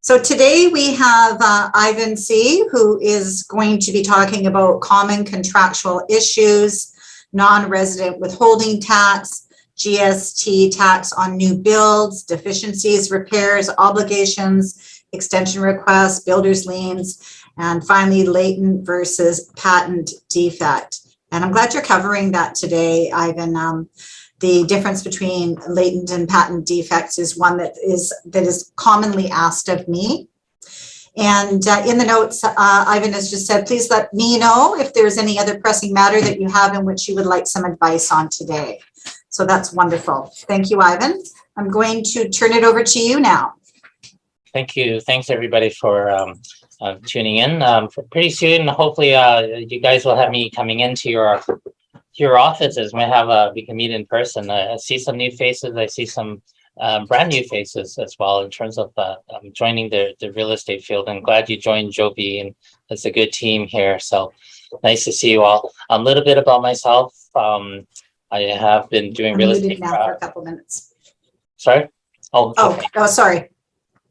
So today we have Iven C, who is going to be talking about common contractual issues, non-resident withholding tax, GST tax on new builds, deficiencies, repairs, obligations, extension requests, builder's liens, and finally latent versus patent defect. And I'm glad you're covering that today, Iven. The difference between latent and patent defects is one that is commonly asked of me. And in the notes, Iven has just said, please let me know if there's any other pressing matter that you have in which you would like some advice on today. So that's wonderful. Thank you, Iven. I'm going to turn it over to you now. Thank you. Thanks, everybody, for tuning in. For pretty soon, hopefully, you guys will have me coming into your offices. We can meet in person. I see some new faces. I see some brand new faces as well in terms of joining the real estate field. I'm glad you joined Jovi, and it's a good team here. So nice to see you all. A little bit about myself. I have been doing real estate now for a couple minutes. Sorry? Sorry.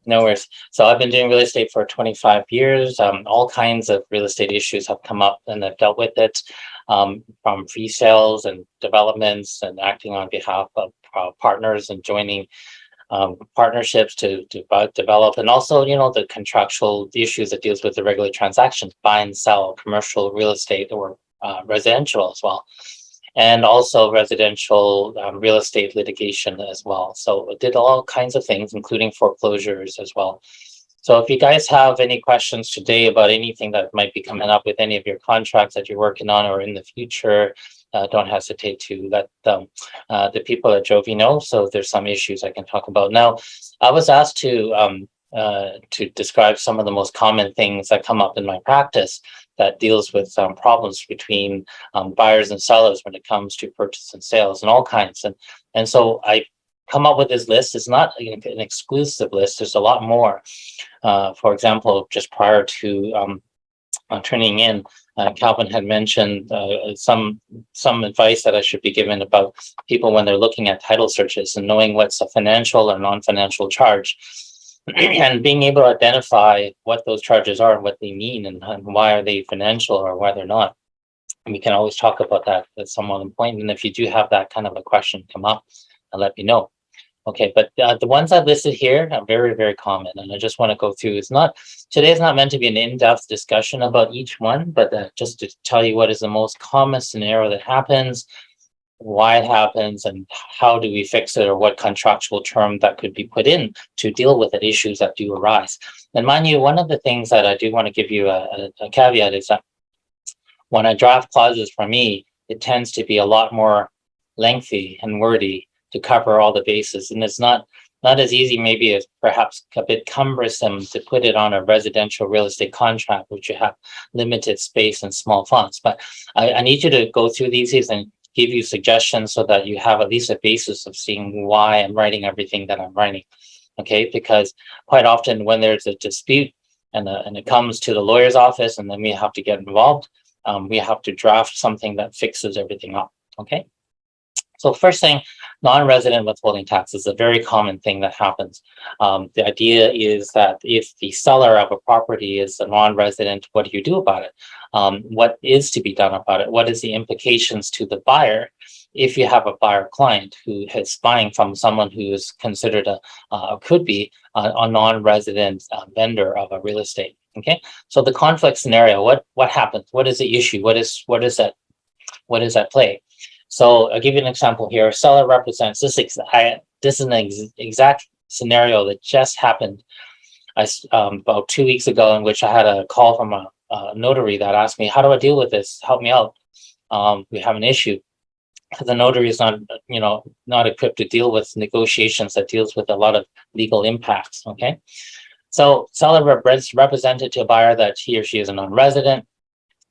No worries. So I've been doing real estate for 25 years. All kinds of real estate issues have come up and I've dealt with it, from pre-sales and developments and acting on behalf of partners and joining partnerships to develop, and also, the contractual issues that deals with the regular transactions, buy and sell, commercial real estate or residential as well. And also residential real estate litigation as well. So I did all kinds of things, including foreclosures as well. So if you guys have any questions today about anything that might be coming up with any of your contracts that you're working on or in the future, don't hesitate to let the people at Jovi know. So if there's some issues I can talk about. Now, I was asked to describe some of the most common things that come up in my practice that deals with problems between buyers and sellers when it comes to purchase and sales and all kinds. And so I come up with this list. It's not an exclusive list. There's a lot more. For example, just prior to turning in, Calvin had mentioned some advice that I should be given about people when they're looking at title searches and knowing what's a financial or non-financial charge. And being able to identify what those charges are and what they mean and why are they financial or why they're not. And we can always talk about that at some other point. And if you do have that kind of a question come up, let me know. Okay, but the ones I've listed here are very, very common. And I just want to go through. Today is not meant to be an in-depth discussion about each one, but just to tell you what is the most common scenario that happens, why it happens, and how do we fix it, or what contractual term that could be put in to deal with the issues that do arise. And mind you, one of the things that I do want to give you a caveat is that when I draft clauses for me, it tends to be a lot more lengthy and wordy to cover all the bases. And it's not as easy, maybe as perhaps a bit cumbersome to put it on a residential real estate contract, which you have limited space and small fonts. But I need you to go through these and give you suggestions so that you have at least a basis of seeing why I'm writing everything that I'm writing. Okay, because quite often when there's a dispute and it comes to the lawyer's office and then we have to get involved, we have to draft something that fixes everything up. Okay. So first thing, non-resident withholding tax is a very common thing that happens. The idea is that if the seller of a property is a non-resident, what do you do about it? What is to be done about it? What is the implications to the buyer if you have a buyer client who is buying from someone who is considered could be a non-resident vendor of a real estate? Okay, so the conflict scenario, what happens? What is the issue? What is at play? So I'll give you an example here. A seller represents this. This is an exact scenario that just happened about 2 weeks ago, in which I had a call from a notary that asked me, "How do I deal with this? Help me out. We have an issue." The notary is not equipped to deal with negotiations that deals with a lot of legal impacts. Okay, so seller represented to a buyer that he or she is a non-resident.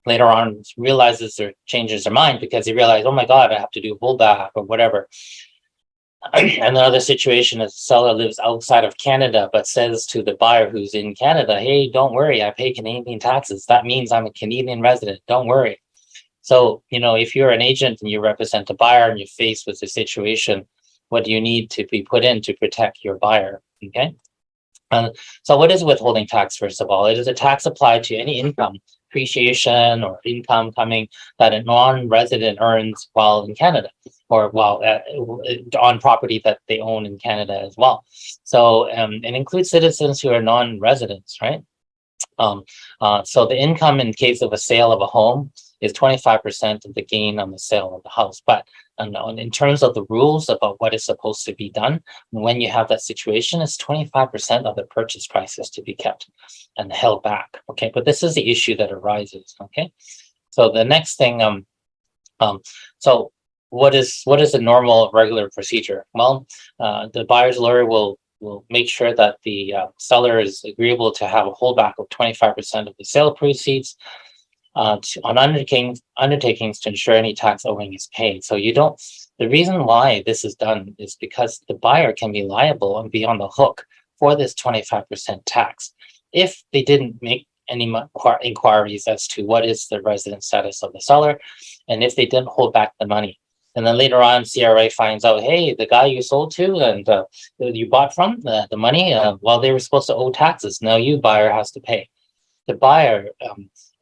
Later on realizes or changes their mind because they realize, oh my God, I have to do a holdback or whatever. And the other situation is the seller lives outside of Canada, but says to the buyer who's in Canada, hey, don't worry, I pay Canadian taxes. That means I'm a Canadian resident. Don't worry. So, if you're an agent and you represent a buyer and you're faced with a situation, what do you need to be put in to protect your buyer? Okay. So what is withholding tax, first of all? It is a tax applied to any income, appreciation or income coming that a non-resident earns while in Canada, or while on property that they own in Canada as well. So it includes citizens who are non-residents, right? So the income in case of a sale of a home is 25% of the gain on the sale of the house. But in terms of the rules about what is supposed to be done, when you have that situation, it's 25% of the purchase price is to be kept and held back. Okay, but this is the issue that arises. Okay, so the next thing, so what is the normal regular procedure? Well, the buyer's lawyer will make sure that the seller is agreeable to have a holdback of 25% of the sale proceeds on undertakings to ensure any tax owing is paid. So you don't. The reason why this is done is because the buyer can be liable and be on the hook for this 25% tax if they didn't make any inquiries as to what is the resident status of the seller, and if they didn't hold back the money. And then later on, CRA finds out, hey, the guy you sold to and you bought from the money, well, they were supposed to owe taxes. Now you, buyer, has to pay. The buyer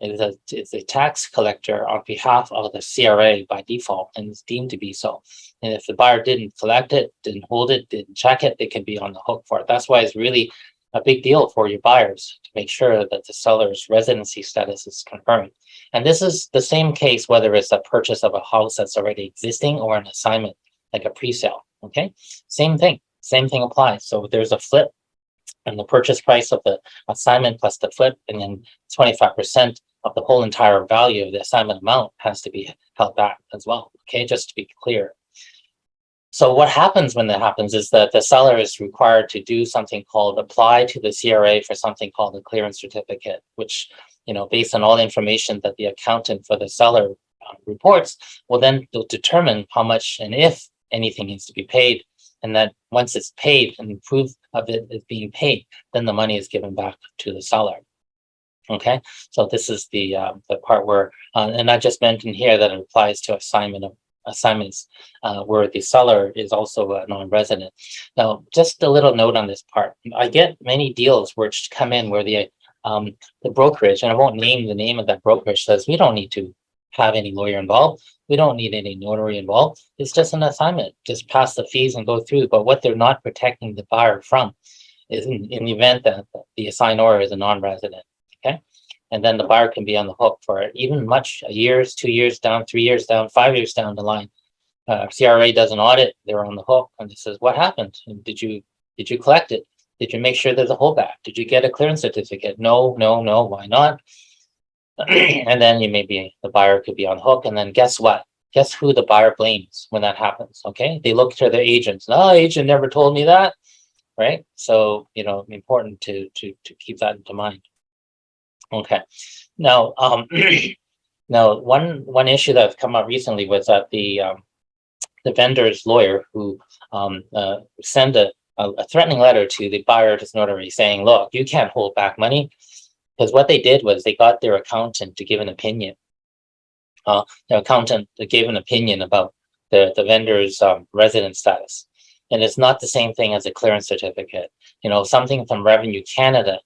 is a tax collector on behalf of the CRA by default, and is deemed to be so. And if the buyer didn't collect it, didn't hold it, didn't check it, they can be on the hook for it. That's why it's really a big deal for your buyers to make sure that the seller's residency status is confirmed. And this is the same case whether it's a purchase of a house that's already existing or an assignment, like a pre-sale. Okay, same thing applies. So there's a flip, and the purchase price of the assignment plus the flip, and then 25% of the whole entire value of the assignment amount has to be held back as well. Okay, just to be clear. So what happens when that happens is that the seller is required to do something called apply to the CRA for something called a clearance certificate, which, based on all the information that the accountant for the seller reports, will then determine how much and if anything needs to be paid. And that once it's paid and proof of it is being paid, then the money is given back to the seller. Okay, so this is the part where, and I just mentioned here that it applies to assignments where the seller is also a non-resident. Now, just a little note on this part. I get many deals which come in where the brokerage, and I won't name the name of that brokerage, says we don't need to have any lawyer involved. We don't need any notary involved. It's just an assignment. Just pass the fees and go through. But what they're not protecting the buyer from is in the event that the assignor is a non-resident. Okay. And then the buyer can be on the hook for it, even much years, 2 years down, 3 years down, 5 years down the line. CRA does an audit, they're on the hook, and it says, what happened? Did you collect it? Did you make sure there's a holdback? Did you get a clearance certificate? No, why not? And then the buyer could be on the hook. And then guess what? Guess who the buyer blames when that happens? Okay, they look to their agents. No, agent never told me that, right? So important to keep that into mind. Okay, now now one issue that's come up recently was that the vendor's lawyer who sent a threatening letter to the buyer's notary saying, look, you can't hold back money. Because what they did was they got their accountant to give an opinion. The accountant gave an opinion about the vendor's resident status. And it's not the same thing as a clearance certificate. Something from Revenue Canada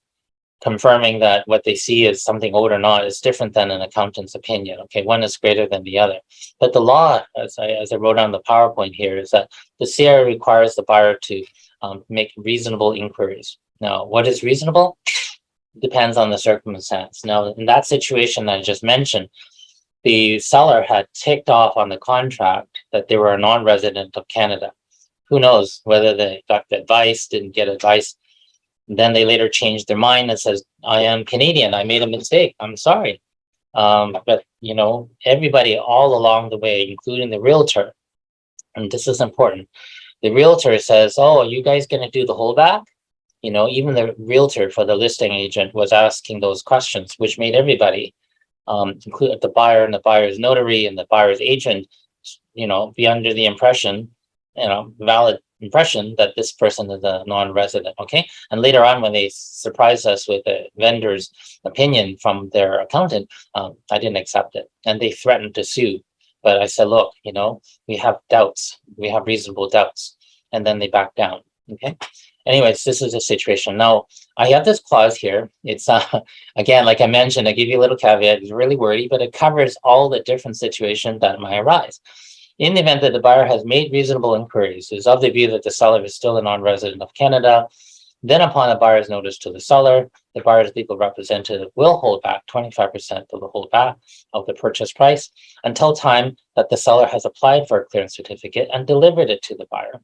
confirming that what they see is something owed or not is different than an accountant's opinion. Okay, one is greater than the other. But the law, as I wrote on the PowerPoint here, is that the CRA requires the buyer to make reasonable inquiries. Now, what is reasonable? Depends on the circumstance. Now, in that situation that I just mentioned, the seller had ticked off on the contract that they were a non-resident of Canada. Who knows whether they got the advice, didn't get advice. Then they later changed their mind and says, I am Canadian. I made a mistake. I'm sorry. But, everybody all along the way, including the realtor, and this is important, the realtor says, oh, are you guys going to do the holdback? Even the realtor for the listing agent was asking those questions, which made everybody, including the buyer and the buyer's notary and the buyer's agent, be under the impression, valid impression that this person is a non-resident. Okay. And later on, when they surprised us with the vendor's opinion from their accountant, I didn't accept it. And they threatened to sue. But I said, look, we have doubts. We have reasonable doubts. And then they backed down. Okay. Anyways, this is the situation. Now, I have this clause here. It's again, like I mentioned, I give you a little caveat. It's really wordy, but it covers all the different situations that might arise. In the event that the buyer has made reasonable inquiries, is of the view that the seller is still a non-resident of Canada, then upon the buyer's notice to the seller, the buyer's legal representative will hold back 25% of the holdback of the purchase price until time that the seller has applied for a clearance certificate and delivered it to the buyer.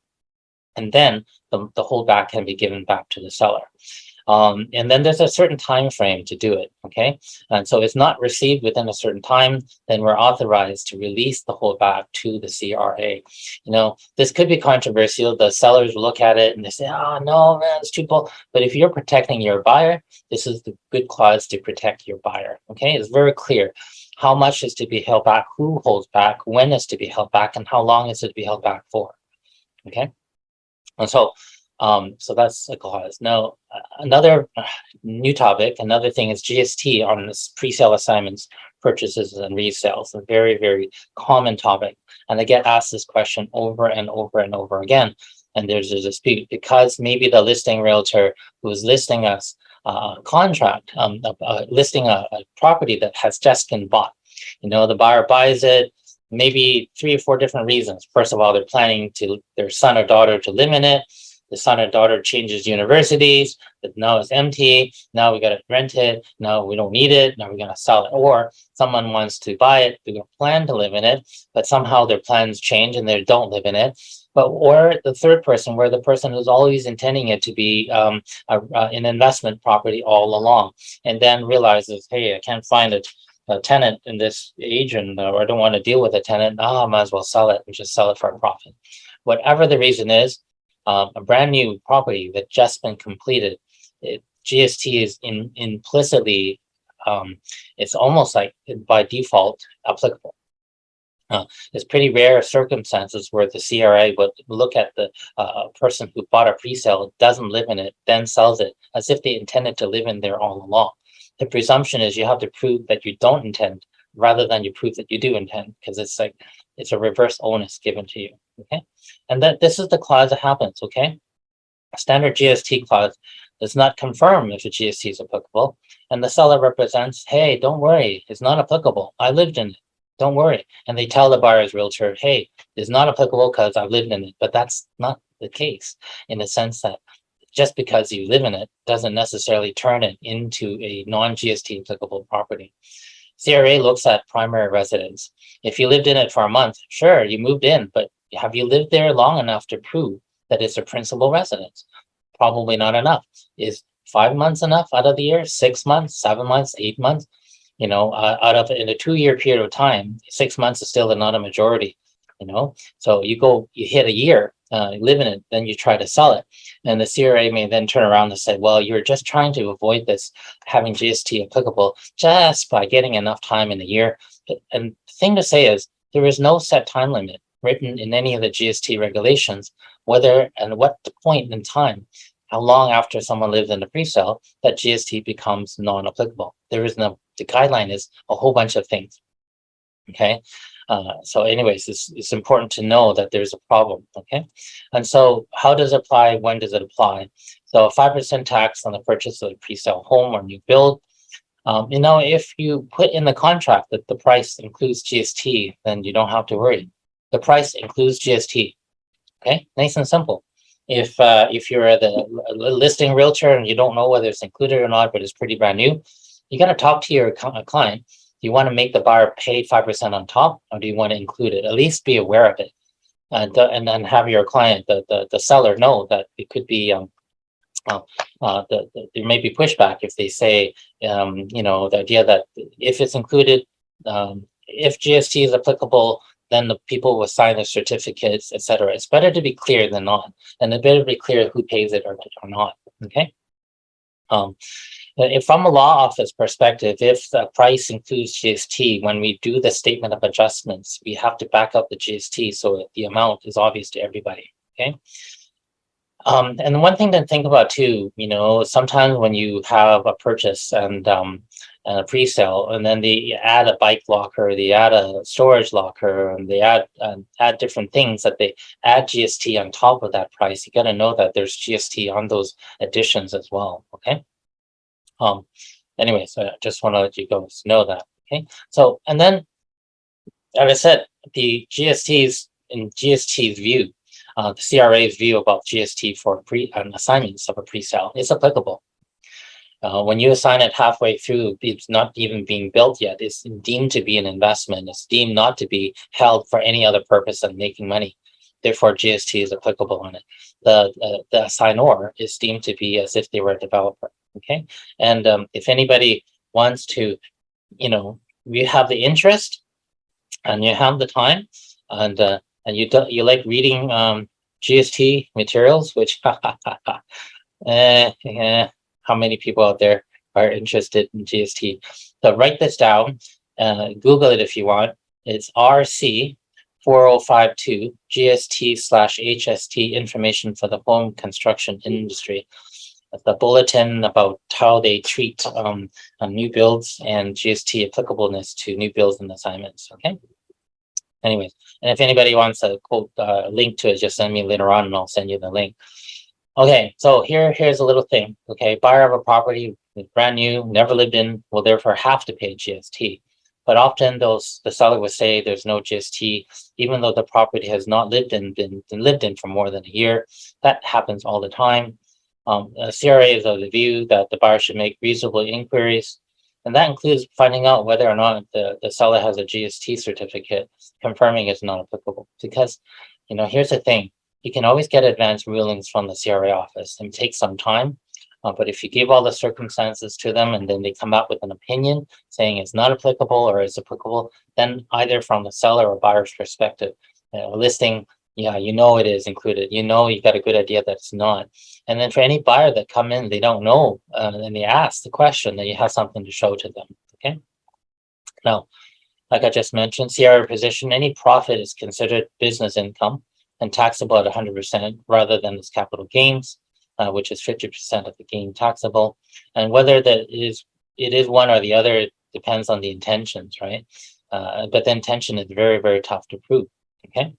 And then the holdback can be given back to the seller. And then there's a certain time frame to do it. Okay. And so it's not received within a certain time, then we're authorized to release the holdback to the CRA. You know, this could be controversial. The sellers look at it and they say, oh no, man, it's too bold. But if you're protecting your buyer, this is the good clause to protect your buyer. Okay. It's very clear how much is to be held back, who holds back, when is to be held back, and how long is it to be held back for. Okay. And so that's a clause. Now, another new topic, another thing is GST on this pre-sale assignments, purchases and resales, a very, very common topic. And I get asked this question over and over and over again. And there's a dispute because maybe the listing realtor who is listing us contract, listing a property that has just been bought. You know, the buyer buys it, maybe 3 or 4 different reasons. First of all, they're planning their son or daughter to live in it. The son or daughter changes universities, but now it's empty. Now we got to rent it. No, we don't need it. Now we're going to sell it. Or someone wants to buy it. They plan to live in it, but somehow their plans change and they don't live in it. Or the third person, where the person is always intending it to be an investment property all along, and then realizes, hey, I can't find it. A tenant in this age, and or I don't want to deal with a tenant. I might as well sell it and just sell it for a profit. Whatever the reason is, a brand new property that just been completed, GST is implicitly, it's almost like by default applicable. It's pretty rare circumstances where the CRA would look at the person who bought a pre-sale, doesn't live in it, then sells it as if they intended to live in there all along. The presumption is you have to prove that you don't intend rather than you prove that you do intend, because it's a reverse onus given to you. Okay. And that this is the clause that happens. Okay. A standard GST clause does not confirm if a GST is applicable. And the seller represents, hey, don't worry, it's not applicable. I lived in it. Don't worry. And they tell the buyer's realtor, hey, it's not applicable because I've lived in it. But that's not the case, in the sense that just because you live in it doesn't necessarily turn it into a non-GST applicable property. CRA looks at primary residence. If you lived in it for a month, sure, you moved in, but have you lived there long enough to prove that it's a principal residence? Probably not enough. Is 5 months enough out of the year? 6 months, 7 months, 8 months? You know, out of in a 2-year period of time, 6 months is still not a majority. You know, so you hit a year, live in it, then you try to sell it. And the CRA may then turn around and say, well, you're just trying to avoid this having GST applicable just by getting enough time in the year. And the thing to say is there is no set time limit written in any of the GST regulations, whether and what the point in time, how long after someone lives in a pre-sale, that GST becomes non-applicable. There is no, the guideline is a whole bunch of things. Okay. So anyways, it's important to know that there's a problem. Okay. And so how does it apply? When does it apply? So 5% tax on the purchase of a pre-sale home or new build. You know, if you put in the contract that the price includes GST, then you don't have to worry. The price includes GST. Okay, nice and simple. If you're the listing realtor and you don't know whether it's included or not, but it's pretty brand new, you got to talk to your client. Do you want to make the buyer pay 5% on top, or do you want to include it? At least be aware of it, and then have your client, the seller, know that it could be there may be pushback if they say, you know, the idea that if it's included, if GST is applicable, then the people will sign the certificates, etc. It's better to be clear than not, and it's better to be clear who pays it or not. Okay. If from a law office perspective, if the price includes GST, when we do the statement of adjustments, we have to back up the GST so the amount is obvious to everybody. Okay. And one thing to think about too, you know, sometimes when you have a purchase and and a pre-sale, and then they add a bike locker, they add a storage locker, and they add different things that they add GST on top of that price. You got to know that there's GST on those additions as well. Okay. Anyway, so I just want to let you guys know that. Okay. So, and then, as I said, the GST's in GST's view, the CRA's view about GST for assignments of a pre-sale is applicable. When you assign it halfway through, it's not even being built yet. It's deemed to be an investment. It's deemed not to be held for any other purpose than making money. Therefore, GST is applicable on it. The assignor is deemed to be as if they were a developer. Okay, and if anybody wants to, you have the interest and you have the time, and you like reading GST materials, which how many people out there are interested in GST? So write this down, Google it if you want. It's RC 4052 GST/HST information for the home construction industry. The bulletin about how they treat new builds and GST applicableness to new builds and assignments. Okay. Anyways, and if anybody wants a quote link to it, just send me later on and I'll send you the link. Okay, so here's a little thing. Okay, buyer of a property is brand new, never lived in, will therefore have to pay GST. But often the seller will say there's no GST, even though the property has not been lived in for more than a year. That happens all the time. CRA is of the view that the buyer should make reasonable inquiries, and that includes finding out whether or not the seller has a GST certificate confirming it's not applicable. Because, here's the thing. You can always get advanced rulings from the CRA office and take some time. But if you give all the circumstances to them and then they come up with an opinion saying it's not applicable or is applicable, then either from the seller or buyer's perspective, listing, yeah, it is included. You got a good idea that it's not. And then for any buyer that come in, they don't know, and they ask the question, then you have something to show to them. Okay. Now, like I just mentioned, CRA position, any profit is considered business income and taxable at 100% rather than its capital gains, which is 50% of the gain taxable. And whether it is one or the other, it depends on the intentions, right? But the intention is very, very tough to prove. Okay,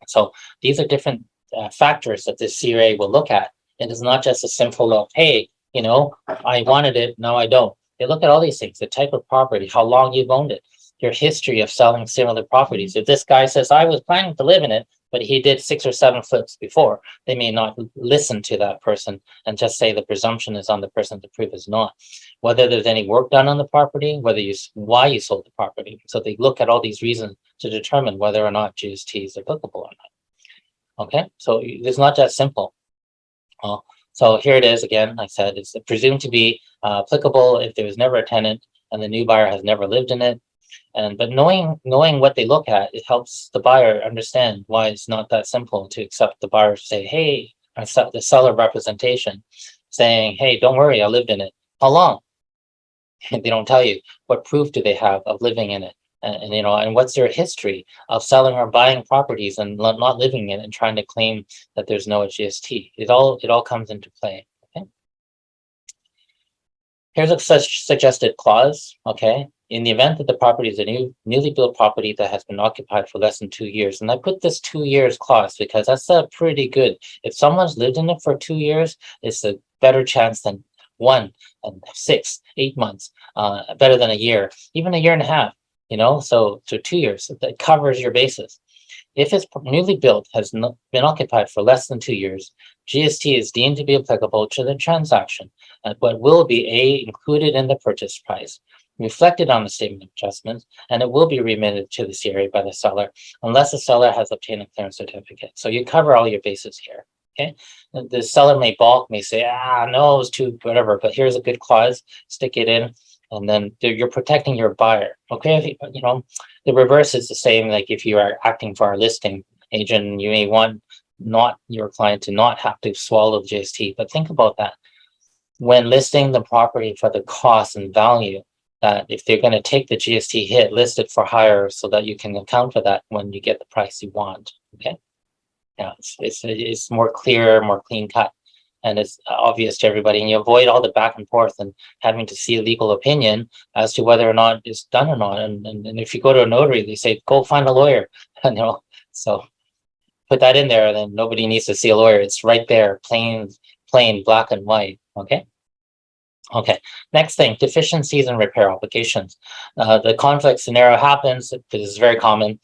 so these are different factors that the CRA will look at. It is not just a simple look, hey, I wanted it, now I don't. They look at all these things: the type of property, how long you've owned it, your history of selling similar properties. If this guy says, I was planning to live in it, but he did 6 or 7 flips before, they may not listen to that person and just say the presumption is on the person to prove is not. Whether there's any work done on the property, why you sold the property. So they look at all these reasons to determine whether or not GST is applicable or not. Okay, so it's not that simple. So here it is again. I said it's presumed to be applicable if there was never a tenant and the new buyer has never lived in it. But knowing what they look at, it helps the buyer understand why it's not that simple to accept the buyer say, hey, accept the seller representation saying, hey, don't worry, I lived in it. How long? They don't tell you. What proof do they have of living in it? And what's their history of selling or buying properties and not living in it and trying to claim that there's no GST. It all comes into play. Okay. Here's a suggested clause. Okay. In the event that the property is a newly built property that has been occupied for less than 2 years, and I put this 2 years clause because that's pretty good. If someone's lived in it for 2 years, it's a better chance than 1 and 6, 8 months, better than a year, even a year and a half. So 2 years, that covers your basis. If it's newly built, has been occupied for less than 2 years, GST is deemed to be applicable to the transaction, but will be included in the purchase price, reflected on the statement of adjustments, and it will be remitted to the CRA by the seller unless the seller has obtained a clearance certificate. So you cover all your bases here. Okay, the seller may balk, may say, no, it was too whatever, but here's a good clause, stick it in. And then you're protecting your buyer. Okay, the reverse is the same. Like if you are acting for a listing agent, you may want not your client to not have to swallow the GST. But think about that. When listing the property for the cost and value, that if they're going to take the GST hit, list it for higher so that you can account for that when you get the price you want. Okay. Yeah, it's more clear, more clean cut. and it's obvious to everybody, and you avoid all the back and forth and having to see a legal opinion as to whether or not it's done or not. And if you go to a notary, they say, go find a lawyer, so put that in there, then nobody needs to see a lawyer. It's right there, plain black and white. Okay, next thing, deficiencies and repair obligations. The conflict scenario happens, this is very common.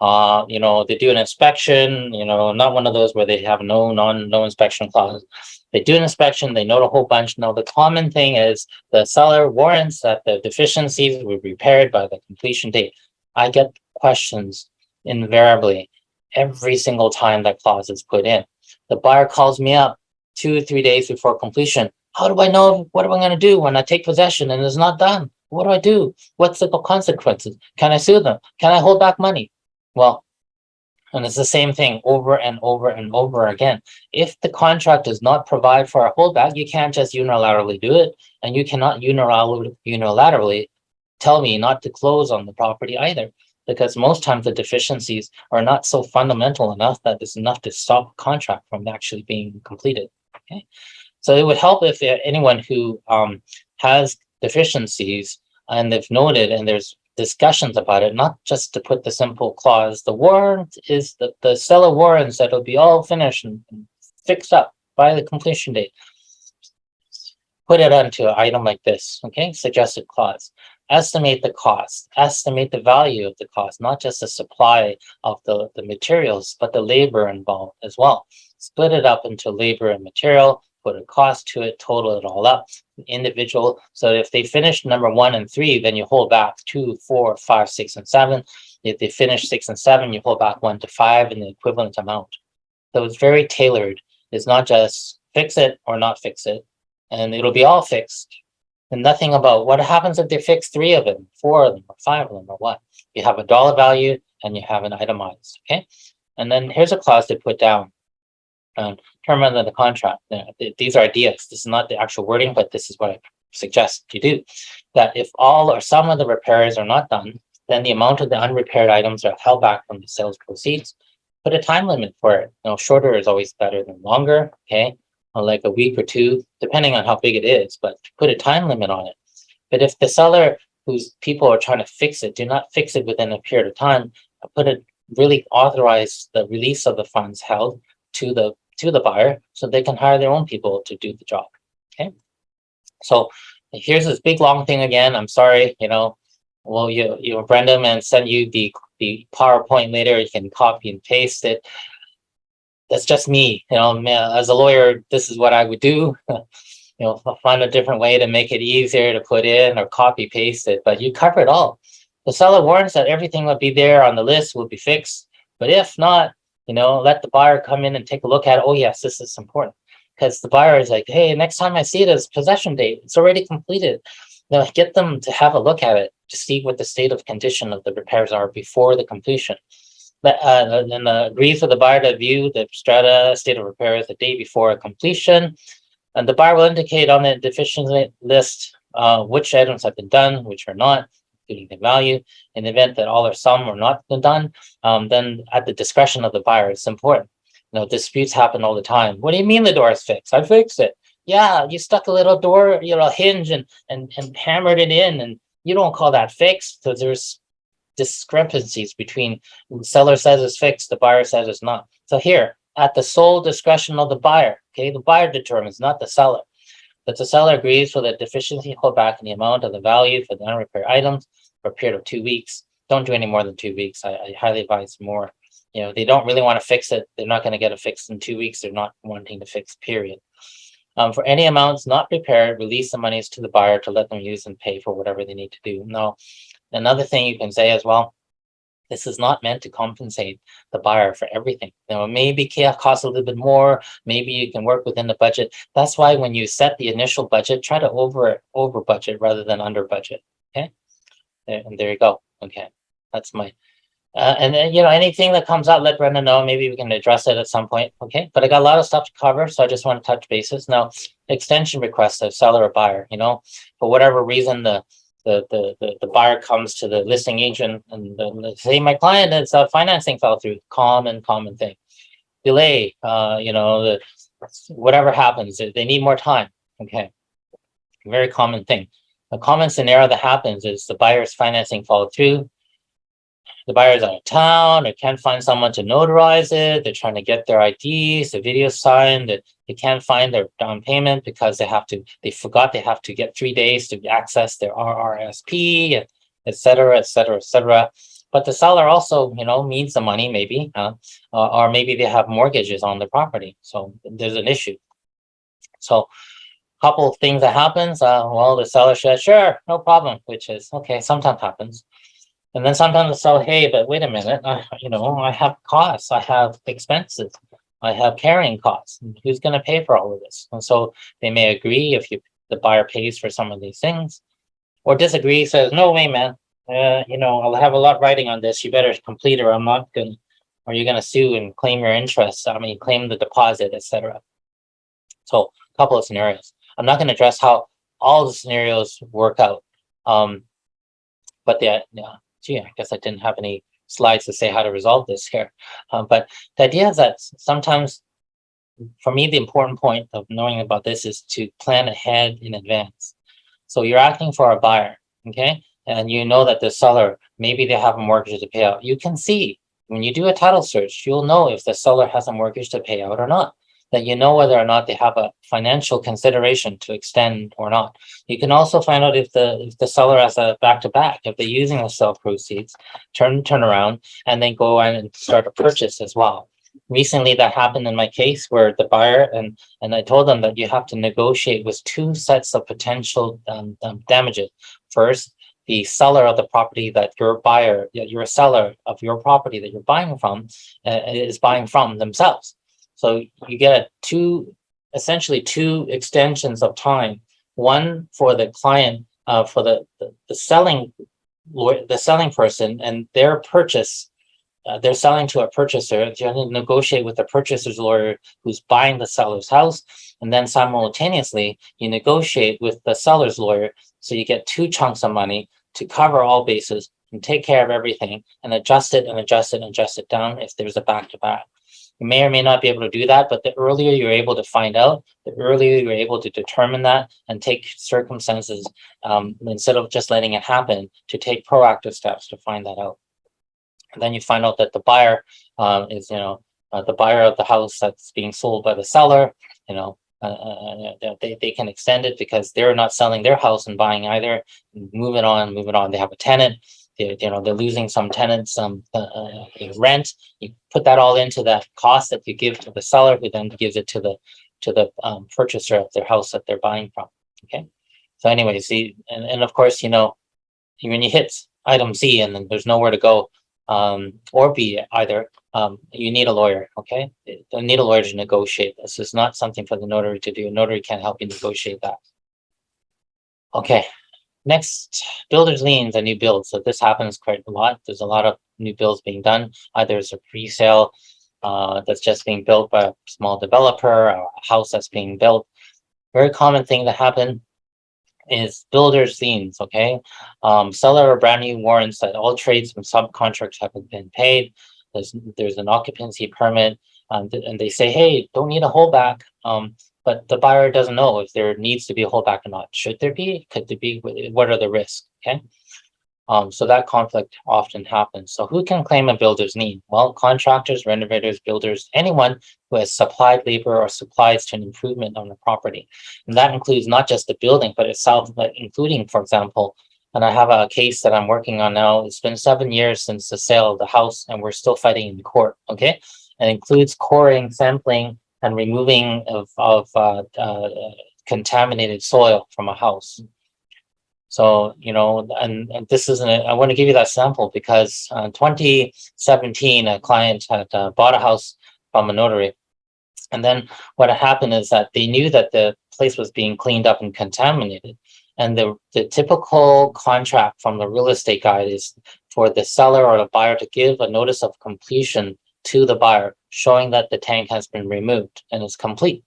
They do an inspection, not one of those where they have no inspection clause. They do an inspection, they note a whole bunch. Now, the common thing is the seller warrants that the deficiencies will be repaired by the completion date. I get questions invariably every single time that clause is put in. The buyer calls me up 2 or 3 days before completion. How do I know what am I going to do when I take possession and it's not done? What do I do? What's the consequences? Can I sue them? Can I hold back money? Well, and it's the same thing over and over and over again. If the contract does not provide for a holdback, you can't just unilaterally do it, and you cannot unilaterally tell me not to close on the property either, because most times the deficiencies are not so fundamental enough that it's enough to stop a contract from actually being completed. Okay, so it would help if anyone who has deficiencies and they've noted and there's discussions about it, not just to put the simple clause, the warrant is the seller warrants that it'll be all finished and fixed up by the completion date. Put it onto an item like this, okay? Suggested clause. Estimate the cost, estimate the value of the cost, not just the supply of the materials, but the labor involved as well. Split it up into labor and material, put a cost to it, total it all up, individual. So if they finish number 1 and 3, then you hold back 2, 4, 5, 6, and 7. If they finish 6 and 7, you hold back 1 to 5 in the equivalent amount. So it's very tailored. It's not just fix it or not fix it, and it'll be all fixed. And nothing about what happens if they fix 3 of them, 4 of them, or 5 of them, or what. You have a dollar value and you have an itemized, okay? And then here's a clause to put down. Term under the contract. These are ideas. This is not the actual wording, but this is what I suggest you do. That if all or some of the repairs are not done, then the amount of the unrepaired items are held back from the sales proceeds. Put a time limit for it. Shorter is always better than longer, okay? Like a week or 2, depending on how big it is, but put a time limit on it. But if the seller whose people are trying to fix it, do not fix it within a period of time, really authorize the release of the funds held to the buyer so they can hire their own people to do the job. Okay. So here's this big long thing again. I'm sorry, well, you render them and send you the PowerPoint later. You can copy and paste it. That's just me, as a lawyer, this is what I would do. Find a different way to make it easier to put in or copy paste it, but you cover it all. The seller warrants that everything will be there on the list, will be fixed. But if not, let the buyer come in and take a look at it. Oh yes, this is important, because the buyer is like, hey, next time I see it as possession date, it's already completed. Get them to have a look at it to see what the state of condition of the repairs are before the completion. Then agrees with the buyer to view the strata state of repairs the day before completion. And the buyer will indicate on the deficiency list which items have been done, which are not, including the value. In the event that all or some are not been done, then at the discretion of the buyer, it's important. Disputes happen all the time. What do you mean the door is fixed? I fixed it. Yeah, you stuck a little door, hinge and hammered it in, and you don't call that fixed, because there's discrepancies between the seller says it's fixed, the buyer says it's not. So here, at the sole discretion of the buyer, okay, the buyer determines, not the seller. But the seller agrees for the deficiency hold back in the amount of the value for the unrepaired items for a period of 2 weeks. Don't do any more than 2 weeks. I highly advise more. They don't really want to fix it. They're not going to get it fixed in 2 weeks. They're not wanting to fix, period. For any amounts not repaired, release the monies to the buyer to let them use and pay for whatever they need to do. Now, another thing you can say as well, this is not meant to compensate the buyer for everything. Maybe cost a little bit more. Maybe you can work within the budget. That's why when you set the initial budget, try to over budget rather than under budget. Okay, and there you go. Okay, that's my. And then anything that comes out, let Brenda know. Maybe we can address it at some point. Okay, but I got a lot of stuff to cover, so I just want to touch bases now. Extension requests of seller or buyer. For whatever reason, the buyer comes to the listing agent and say, my client, financing fell through. Common thing. Delay, whatever happens, they need more time. Okay, very common thing. A common scenario that happens is the buyer's financing follow through. The buyer's out of town or can't find someone to notarize it. They're trying to get their IDs, the video signed. That they can't find their down payment because they forgot they have to get 3 days to access their RRSP, and et cetera, et cetera, et cetera. But the seller also, needs the money maybe, or maybe they have mortgages on the property. So there's an issue. So couple of things that happens, well, the seller says, sure, no problem, which is okay, sometimes happens. And then sometimes the seller, hey, but wait a minute, I have costs, I have expenses, I have carrying costs. And who's going to pay for all of this? And so they may agree if the buyer pays for some of these things, or disagree, says, no way, man, I'll have a lot writing on this. You better complete, or I'm not going, or you're going to sue and claim your interest. I mean, claim the deposit, etc. So a couple of scenarios. I'm not going to address how all the scenarios work out. But yeah, I guess I didn't have any slides to say how to resolve this here. But the idea is that sometimes, for me, the important point of knowing about this is to plan ahead in advance. So you're acting for a buyer, okay? And you know that the seller, maybe they have a mortgage to pay out. You can see when you do a title search, you'll know if the seller has a mortgage to pay out or not. That you know whether or not they have a financial consideration to extend or not. You can also find out if the seller has a back-to-back, if they're using the sale proceeds, turn around, and then go on and start a purchase as well. Recently, that happened in my case where the buyer and I told them that you have to negotiate with two sets of potential damages. First, the seller of the property that you're a seller of your property that you're buying from, is buying from themselves. So you get essentially two extensions of time. One for the client, for the selling person and their purchase. They're selling to a purchaser. You have to negotiate with the purchaser's lawyer who's buying the seller's house, and then simultaneously you negotiate with the seller's lawyer. So you get two chunks of money to cover all bases and take care of everything and adjust it and adjust it and adjust it down if there's a back-to-back. You may or may not be able to do that, but the earlier you're able to find out, the earlier you're able to determine that and take circumstances, instead of just letting it happen, to take proactive steps to find that out. And then you find out that the buyer is, the buyer of the house that's being sold by the seller, they can extend it because they're not selling their house and buying either. Move it on. They have a tenant. They're losing some tenants, some rent. You put that all into that cost that you give to the seller, who then gives it to the purchaser of their house that they're buying from. Okay. So anyway, see, and of course, when you hit item C and then there's nowhere to go, or B either, you need a lawyer. Okay. You need a lawyer to negotiate. This is not something for the notary to do. A notary can't help you negotiate that. Okay. Next, builder's liens and new builds. So this happens quite a lot. There's a lot of new builds being done. Either it's a pre-sale that's just being built by a small developer, or a house that's being built. Very common thing to happen is builder's liens. Okay, seller or brand new warrants that all trades and subcontracts have been paid. There's an occupancy permit, and they say, hey, don't need a holdback. But the buyer doesn't know if there needs to be a holdback or not. Should there be? Could there be? What are the risks? Okay. So that conflict often happens. So who can claim a builder's lien? Well, contractors, renovators, builders, anyone who has supplied labor or supplies to an improvement on the property. And that includes not just the building, but itself, but including, for example, and I have a case that I'm working on now. It's been 7 years since the sale of the house, and we're still fighting in court. Okay. It includes coring, sampling, and removing of contaminated soil from a house. So, and this isn't, I want to give you that sample because 2017, a client had bought a house from a notary. And then what happened is that they knew that the place was being cleaned up and contaminated. And the typical contract from the real estate guide is for the seller or the buyer to give a notice of completion to the buyer, showing that the tank has been removed and is complete.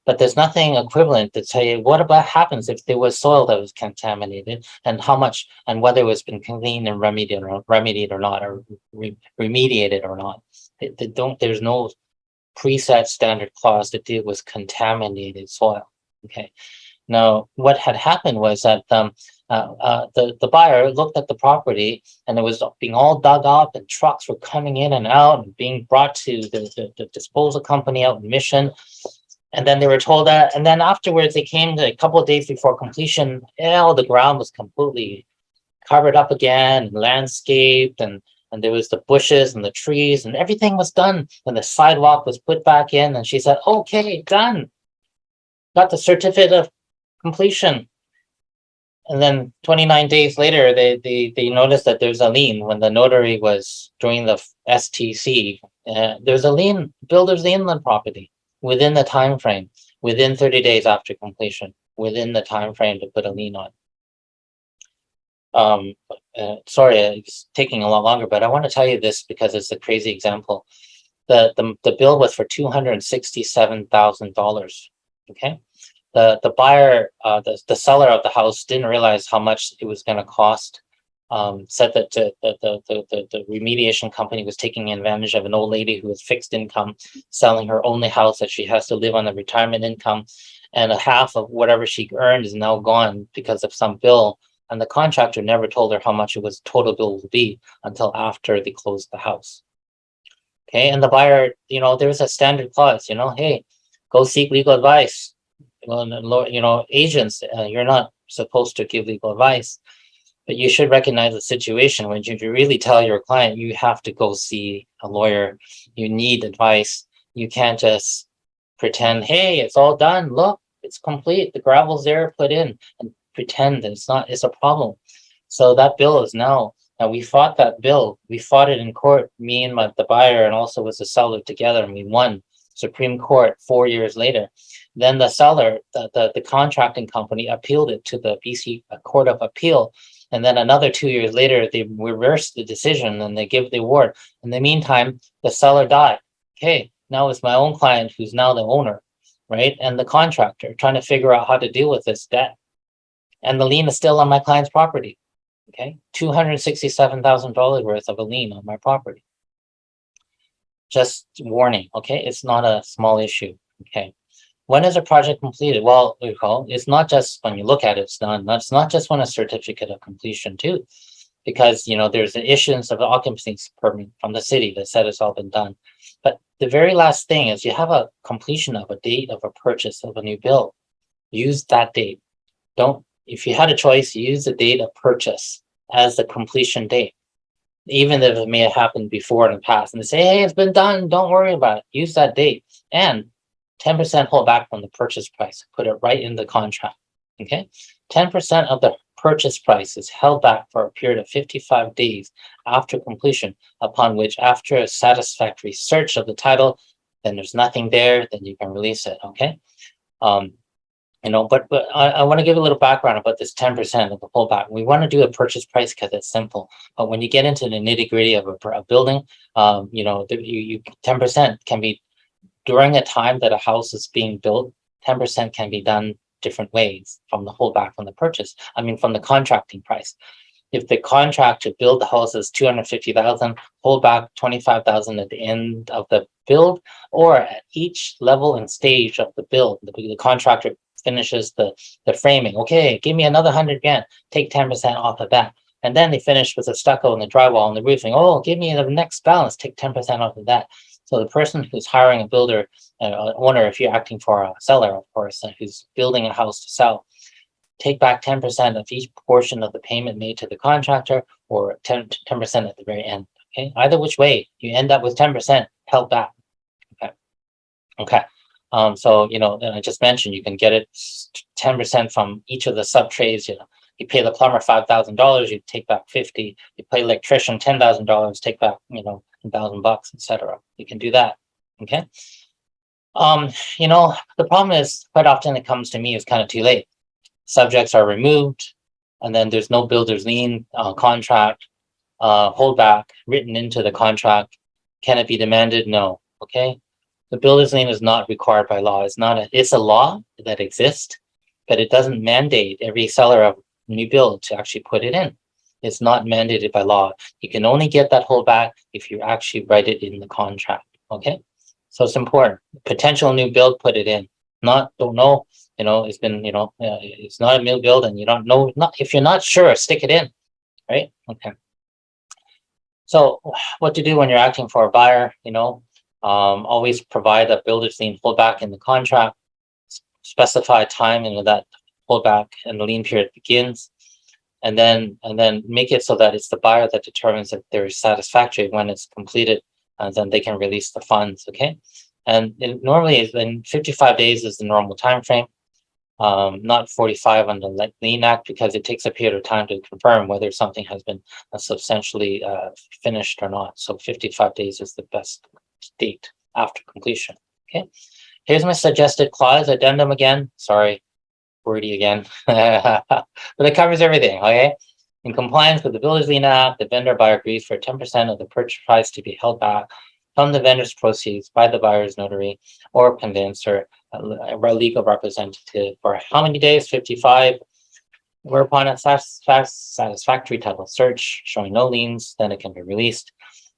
But there's nothing equivalent to tell you what about happens if there was soil that was contaminated, and how much, and whether it was been cleaned and remediated or not, or remediated or not. They don't. There's no preset standard clause to deal with contaminated soil. Okay. Now, what had happened was that the buyer looked at the property and it was being all dug up and trucks were coming in and out and being brought to the disposal company out in Mission. And then they were told that, and then afterwards they came a couple of days before completion, all the ground was completely covered up again, and landscaped, and there was the bushes and the trees and everything was done. And the sidewalk was put back in and she said, okay, done. Got the certificate of completion. And then 29 days later, they noticed that there's a lien when the notary was doing the STC. There's a lien, builder's lien on the property within the time frame, within 30 days after completion, within the time frame to put a lien on. Sorry, it's taking a lot longer, but I want to tell you this because it's a crazy example. The bill was for $267,000. Okay. The buyer, the seller of the house didn't realize how much it was going to cost. Said that the remediation company was taking advantage of an old lady who was fixed income, selling her only house that she has to live on the retirement income, and a half of whatever she earned is now gone because of some bill. And the contractor never told her how much it was total bill will be until after they closed the house. Okay, and the buyer, there was a standard clause, hey, go seek legal advice. Agents, you're not supposed to give legal advice, but you should recognize the situation when you really tell your client you have to go see a lawyer. You need advice. You can't just pretend, hey, it's all done. Look, it's complete. The gravel's there, put in, and pretend that it's a problem. So that bill is now we fought that bill. We fought it in court, me and the buyer, and also with the seller together, and we won Supreme Court 4 years later. Then the seller, the contracting company, appealed it to the BC Court of Appeal. And then another 2 years later, they reversed the decision and they give the award. In the meantime, the seller died. Okay, now it's my own client who's now the owner, right? And the contractor trying to figure out how to deal with this debt. And the lien is still on my client's property. Okay, $267,000 worth of a lien on my property. Just warning, okay? It's not a small issue, okay? When is a project completed? Well, it's not just when you look at it, it's done. It's not just when a certificate of completion too, because there's an issuance of an occupancy permit from the city that said it's all been done. But the very last thing is you have a completion of a date of a purchase of a new build. Use that date. If you had a choice, use the date of purchase as the completion date, even if it may have happened before in the past. And they say, hey, it's been done. Don't worry about it. Use that date. And 10% hold back from the purchase price. Put it right in the contract. Okay. 10% of the purchase price is held back for a period of 55 days after completion, upon which, after a satisfactory search of the title, then there's nothing there, then you can release it. Okay. But I want to give a little background about this 10% of the pullback. We want to do a purchase price because it's simple. But when you get into the nitty gritty of a building, 10% can be during a time that a house is being built. 10% can be done different ways from the holdback from the purchase. From the contracting price. If the contract to build the house is $250,000, hold back $25,000 at the end of the build, or at each level and stage of the build, the contractor finishes the framing. Okay, give me another $100,000. Take 10% off of that, and then they finish with the stucco and the drywall and the roofing. Oh, give me the next balance. Take 10% off of that. So the person who's hiring a builder, owner, if you're acting for a seller, of course, who's building a house to sell, take back 10% of each portion of the payment made to the contractor, or 10% at the very end. Okay, either which way, you end up with 10% held back. Okay. So I just mentioned you can get it 10% from each of the sub trades. You pay the plumber $5,000, you take back 50. You pay electrician $10,000, take back $1,000, etc. You can do that. Okay. The problem is quite often it comes to me, it's kind of too late. Subjects are removed, and then there's no builder's lien contract holdback written into the contract. Can it be demanded? No. Okay. The builder's lien is not required by law. It's a law that exists, but it doesn't mandate every seller of new build to actually put it in. It's not mandated by law. You can only get that holdback if you actually write it in the contract. Okay. So it's important. Potential new build, put it in. Not, don't know, it's been, it's not a new build and you don't know, not, if you're not sure, stick it in, right? Okay. So what to do when you're acting for a buyer, always provide a builder's lien holdback in the contract, specify a time in that holdback and the lien period begins, and then make it so that it's the buyer that determines if they're satisfactory. When it's completed, then they can release the funds. Okay. And normally in 55 days is the normal time frame, not 45 on the Lien Act, because it takes a period of time to confirm whether something has been substantially finished or not. So 55 days is the best date after completion. Okay. Here's my suggested clause addendum again. Sorry, wordy again, but it covers everything. Okay. In compliance with the Builders Lien Act, the vendor buyer agrees for 10% of the purchase price to be held back from the vendor's proceeds by the buyer's notary or conveyancer, a legal representative, for how many days? 55. Whereupon a satisfactory title search showing no liens, then it can be released.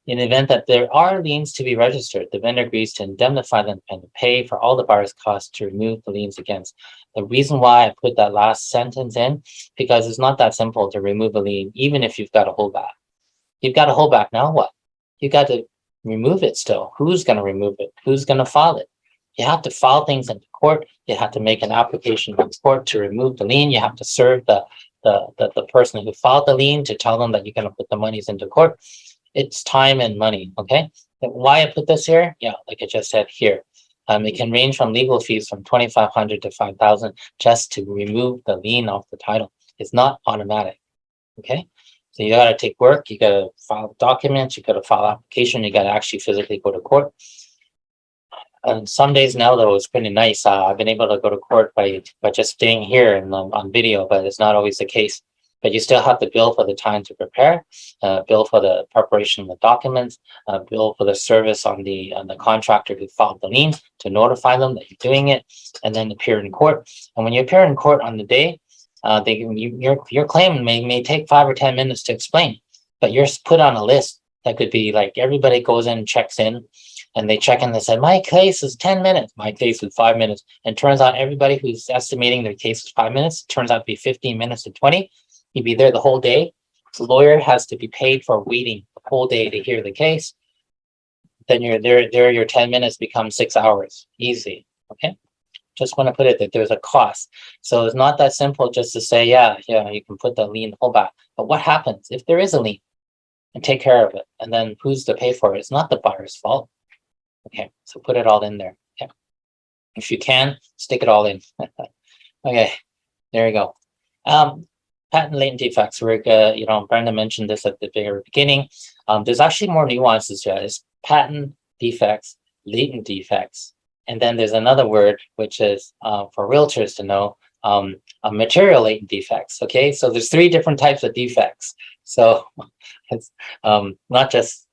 In the event that there are liens to be registered, the vendor agrees to indemnify them and to pay for all the buyer's costs to remove the liens against. The reason why I put that last sentence in, because it's not that simple to remove a lien, even if you've got a holdback. You've got a holdback, now what? You got to remove it still. Who's going to remove it? Who's going to file it? You have to file things into court. You have to make an application to court to remove the lien. You have to serve the person who filed the lien to tell them that you're going to put the monies into court. It's time and money. Okay. Why I put this here? Yeah, like I just said here. It can range from legal fees from 2,500 to 5,000 just to remove the lien off the title. It's not automatic. Okay. So you got to take work. You got to file documents. You got to file application. You got to actually physically go to court. And some days now, though, it's pretty nice. I've been able to go to court by just staying here and on video, but it's not always the case. But you still have to bill for the time to prepare, bill for the preparation of the documents, bill for the service on the contractor who filed the lien to notify them that you're doing it, and then appear in court. And when you appear in court on the day, your claim may take 5 or 10 minutes to explain, but you're put on a list that could be like everybody goes in and checks in. And they check in, they said, my case is 10 minutes. My case is 5 minutes. And turns out everybody who's estimating their case is 5 minutes, turns out to be 15 minutes to 20. You'd be there the whole day. The lawyer has to be paid for waiting the whole day to hear the case. Then you're there, your 10 minutes becomes 6 hours. Easy. Okay. Just want to put it that there's a cost. So it's not that simple just to say, yeah, you can put the lien holdback. But what happens if there is a lien? And take care of it. And then who's to pay for it? It's not the buyer's fault. Okay, so put it all in there. Okay. If you can, stick it all in. Okay, there you go. Patent latent defects. Brenda mentioned this at the very beginning. There's actually more nuances here. There's patent defects, latent defects, and then there's another word which is for realtors to know, material latent defects. Okay, so there's 3 different types of defects. So it's not just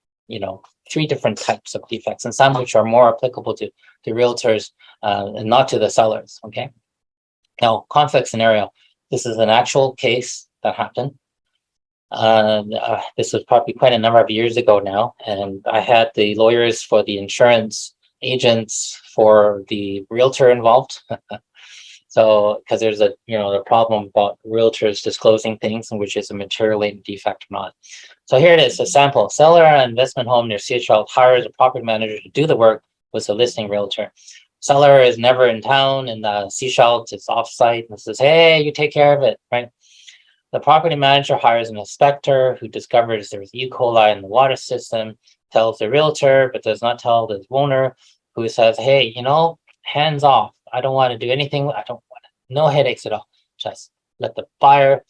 3 different types of defects, and some which are more applicable to realtors and not to the sellers. Okay. Now, conflict scenario. This is an actual case that happened. This was probably quite a number of years ago now, and I had the lawyers for the insurance agents for the realtor involved. So, because there's a problem about realtors disclosing things, which is a material latent defect or not. So here it is, a sample. Seller an investment home near Seashell hires a property manager to do the work with a listing realtor. Seller is never in town, and Seashell is offsite and says, hey, you take care of it, right? The property manager hires an inspector who discovers there's E. coli in the water system, tells the realtor, but does not tell the owner, who says, hey, hands off. I don't want to do anything. No headaches at all. Just let the buyer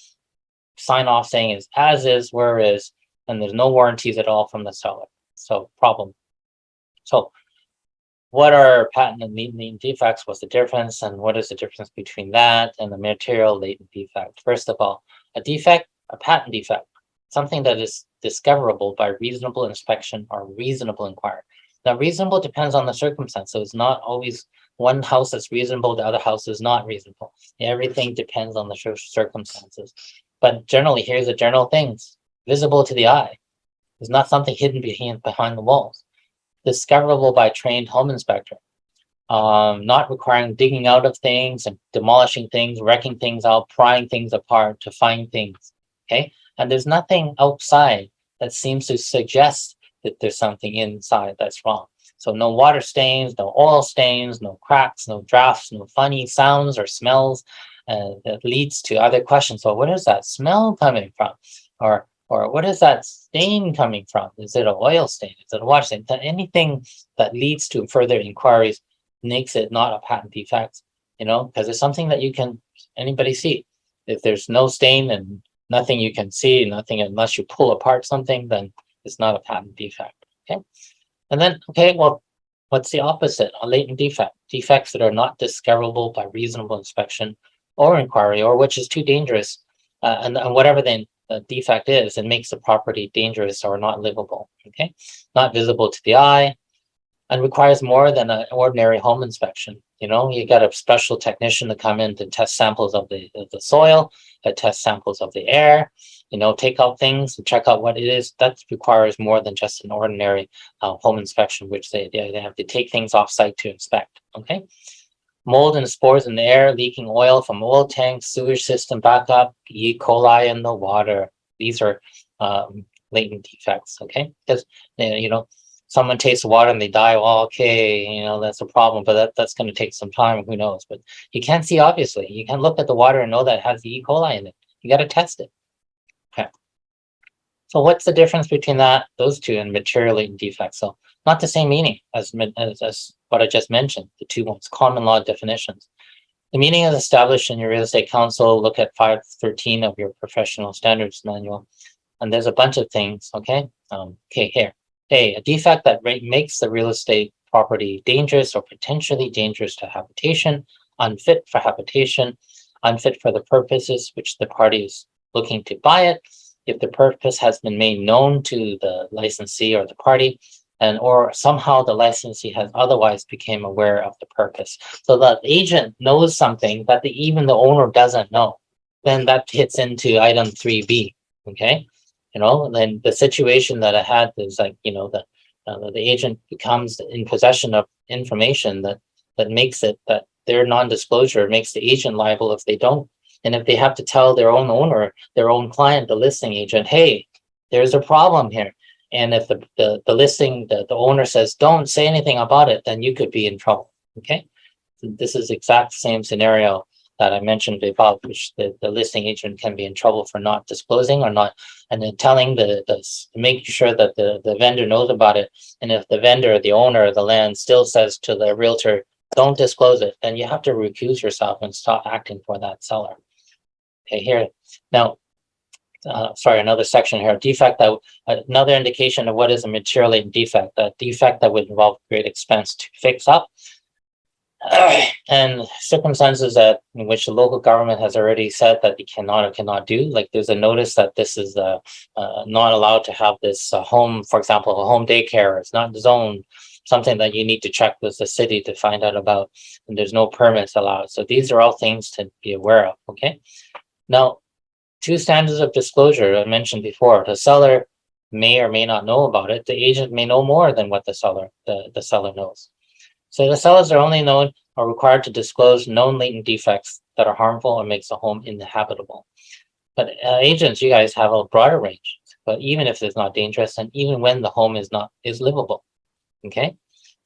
sign off saying it's as is, where is, and there's no warranties at all from the seller. So problem. So what are patent and latent defects? What's the difference? And what is the difference between that and the material latent defect? First of all, a patent defect, something that is discoverable by reasonable inspection or reasonable inquiry. Now, reasonable depends on the circumstance. So it's not always one house that's reasonable, the other house is not reasonable. Everything depends on the circumstances. But generally, here's the general things. Visible to the eye. There's not something hidden behind the walls. discoverable by trained home inspector. Not requiring digging out of things and demolishing things, wrecking things out, prying things apart to find things. Okay. And there's nothing outside that seems to suggest that there's something inside that's wrong. So no water stains, no oil stains, no cracks, no drafts, no funny sounds or smells. That leads to other questions. So what is that smell coming from? Or what is that stain coming from? Is it an oil stain? Is it a water stain? Anything that leads to further inquiries makes it not a patent defect, because it's something that anybody see. If there's no stain and nothing you can see, nothing unless you pull apart something, then it's not a patent defect. Okay. And then, okay, well, what's the opposite? A latent defect. Defects that are not discoverable by reasonable inspection or inquiry, or which is too dangerous, and whatever the defect is, it makes the property dangerous or not livable. Okay. Not visible to the eye, and requires more than an ordinary home inspection. You got a special technician to come in to test samples of the soil, test samples of the air, take out things and check out what it is. That requires more than just an ordinary home inspection, which they have to take things off site to inspect. Okay. Mold and spores in the air, leaking oil from oil tanks, sewage system backup, E. coli in the water. These are latent defects. Okay. Because, someone tastes the water and they die, well, okay, that's a problem, but that's going to take some time, who knows. But you can't see, obviously. You can look at the water and know that it has the E. coli in it. You got to test it. Okay. So what's the difference between those two and material latent defects? So not the same meaning as what I just mentioned, the two ones, common law definitions. The meaning is established in your real estate council. Look at 513 of your professional standards manual. And there's a bunch of things, okay? Here. A defect that makes the real estate property dangerous or potentially dangerous to habitation, unfit for habitation, unfit for the purposes which the party is looking to buy it, if the purpose has been made known to the licensee or the party, or somehow the licensee has otherwise became aware of the purpose. So the agent knows something that even the owner doesn't know. Then that hits into item 3B, okay? Then the situation that I had is like, the agent becomes in possession of information that makes it that their non-disclosure makes the agent liable if they don't. And if they have to tell their own owner, their own client, the listing agent, hey, there's a problem here. And if the listing, the owner says, don't say anything about it, then you could be in trouble. Okay. So this is exact same scenario that I mentioned above, which the listing agent can be in trouble for not disclosing or not, and then telling making sure that the vendor knows about it. And if the vendor, the owner of the land still says to the realtor, don't disclose it, then you have to recuse yourself and stop acting for that seller. Okay, here. Now, sorry, another section here. Defect another indication of what is a material latent defect, a defect that would involve great expense to fix up. And circumstances in which the local government has already said that they cannot or cannot do, like there's a notice that this is not allowed to have this home, for example, a home daycare, it's not zoned, something that you need to check with the city to find out about, and there's no permits allowed. So these are all things to be aware of, okay? Now, two standards of disclosure I mentioned before. The seller may or may not know about it. The agent may know more than what the seller knows. So the sellers are only required to disclose known latent defects that are harmful or makes a home uninhabitable. But agents, you guys have a broader range. But even if it's not dangerous, and even when the home is livable, okay.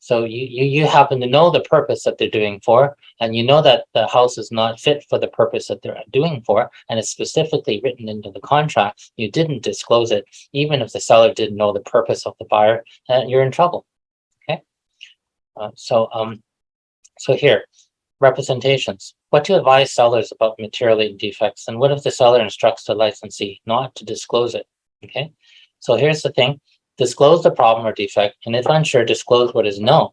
So you happen to know the purpose that they're doing for, and you know that the house is not fit for the purpose that they're doing for, and it's specifically written into the contract. You didn't disclose it, even if the seller didn't know the purpose of the buyer, you're in trouble. Okay. So here, representations. What to advise sellers about material latent defects, and what if the seller instructs the licensee not to disclose it? Okay. So here's the thing. Disclose the problem or defect, and if unsure, disclose what is known,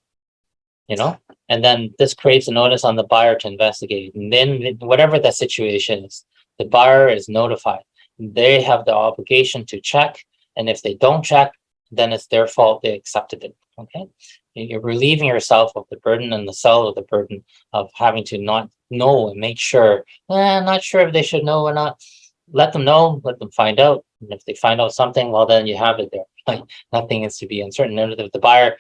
and then this creates a notice on the buyer to investigate. And then whatever the situation is, the buyer is notified. They have the obligation to check, and if they don't check, then it's their fault, they accepted it, okay? You're relieving yourself of the burden and the seller of the burden of having to not know and make sure, I'm not sure if they should know or not. Let them know, let them find out. And if they find out something, well, then you have it there. Like nothing is to be uncertain. And if the buyer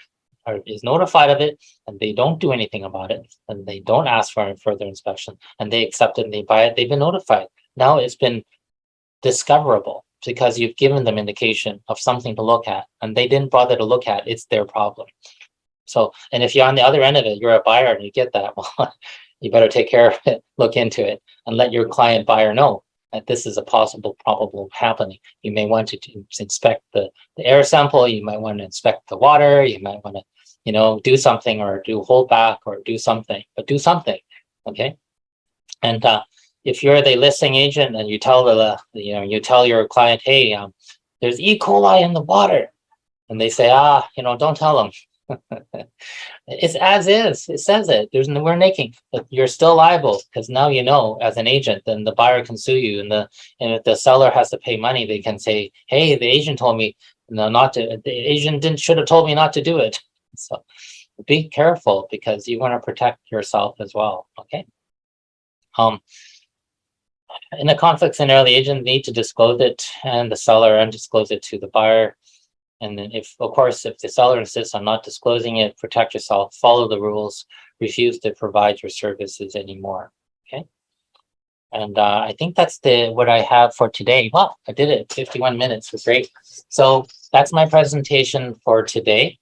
is notified of it and they don't do anything about it, and they don't ask for a further inspection, and they accept it and they buy it, they've been notified. Now it's been discoverable because you've given them indication of something to look at, and they didn't bother to look at, it's their problem. So, and if you're on the other end of it, you're a buyer and you get that, well, you better take care of it, look into it, and let your client buyer know that this is a possible probable happening. You may want to inspect the air sample, you might want to inspect the water, you might want to, you know, do something or do hold back or do something, but do something, okay? And if you're the listing agent and you tell you tell your client, hey, there's E. coli in the water, and they say, don't tell them. It's as is. It says it. There's no, we're making, but you're still liable because now you know as an agent, then the buyer can sue you, and if the seller has to pay money, they can say, hey, the agent told me not to. The agent should have told me not to do it. So be careful because you want to protect yourself as well. Okay. In a conflict scenario, the agent need to disclose it and the seller and disclose it to the buyer. And then if the seller insists on not disclosing it, protect yourself, follow the rules, refuse to provide your services anymore. Okay. And I think that's what I have for today. Wow, I did it. 51 minutes was great. So that's my presentation for today.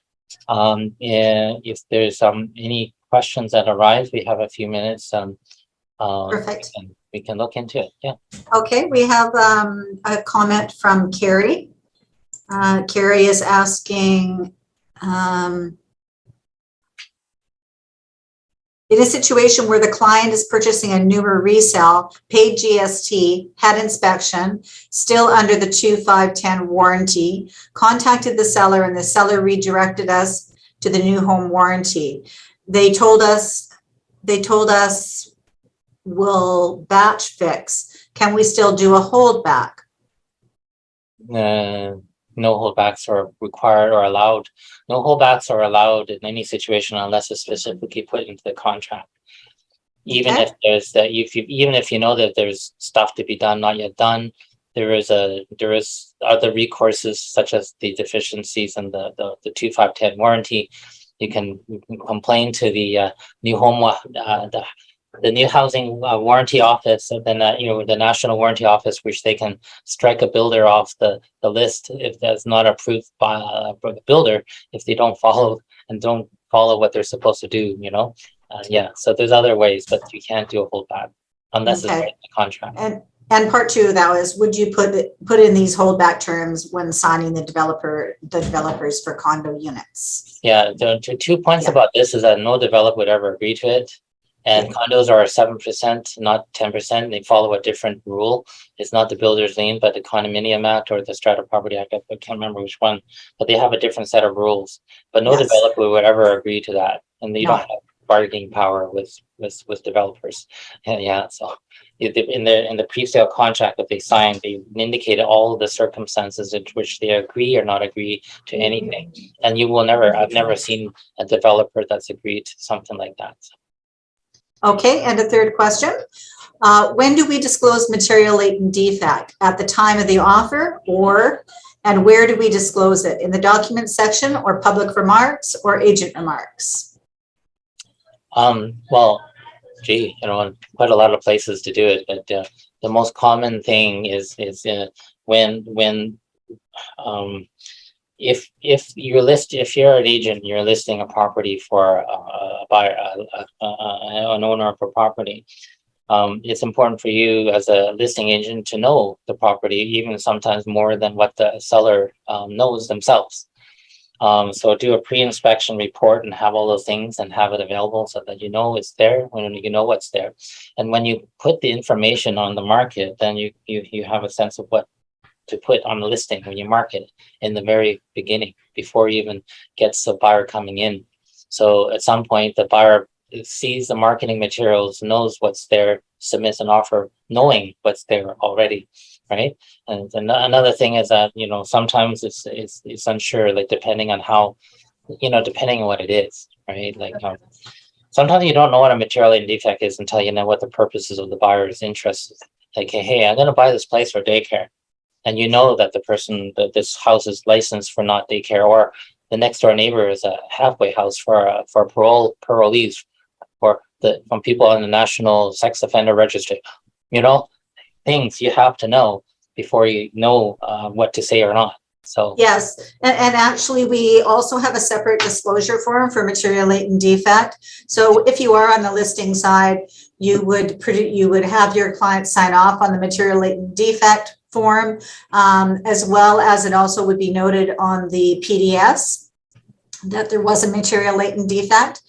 If there's any questions that arise, we have a few minutes. Perfect. We can look into it. Yeah. Okay, we have a comment from Carrie. Carrie is asking, in a situation where the client is purchasing a newer resale, paid GST, had inspection, still under the 2510 warranty, contacted the seller and the seller redirected us to the new home warranty. They told us we'll batch fix. Can we still do a holdback? No holdbacks are required or allowed. No holdbacks are allowed in any situation unless it's specifically put into the contract. Even if there's that, even if you know that there's stuff to be done, not yet done, there is other recourses such as the deficiencies and the 2510 warranty. You can complain to the new home the new housing warranty office, and then the national warranty office, which they can strike a builder off the list if that's not approved by the builder, if they don't follow what they're supposed to do. So there's other ways, but you can't do a holdback unless it's in the contract. And part two of that is, would you put in these holdback terms when signing the developers for condo units? Yeah, the 2 points about this is that no developer would ever agree to it. And condos are 7%, not 10%. They follow a different rule. It's not the Builder's Lien, but the Condominium Act or the Strata Property Act. I can't remember which one, but they have a different set of rules. But no developer would ever agree to that, and they don't have bargaining power with developers. And so in the pre-sale contract that they signed, they indicated all the circumstances in which they agree or not agree to anything. And I've never seen a developer that's agreed to something like that. Okay, and a third question. When do we disclose material latent defect? At the time of the offer, and where do we disclose it? In the document section or public remarks or agent remarks? Well, quite a lot of places to do it, but the most common thing is when if you're an agent, you're listing a property for a buyer, an owner of a property. It's important for you as a listing agent to know the property, even sometimes more than what the seller knows themselves. So do a pre-inspection report and have all those things and have it available so that you know it's there, when you know what's there. And when you put the information on the market, then you have a sense of what to put on the listing when you market it in the very beginning, before you even gets the buyer coming in. So at some point, the buyer sees the marketing materials, knows what's there, submits an offer, knowing what's there already, right? And another thing is that, sometimes it's unsure, like depending on how, depending on what it is, right? Like sometimes you don't know what a material defect is until you know what the purposes of the buyer's interest is. Like, hey, I'm going to buy this place for daycare. And you know that the person, that this house is licensed for not daycare, or the next door neighbor is a halfway house for parolees, from people on the National Sex Offender Registry. You know, things you have to know before you know what to say or not. So yes, and actually we also have a separate disclosure form for material latent defect. So if you are on the listing side, you would have your client sign off on the material latent defect form, as well as it also would be noted on the PDS that there was a material latent defect.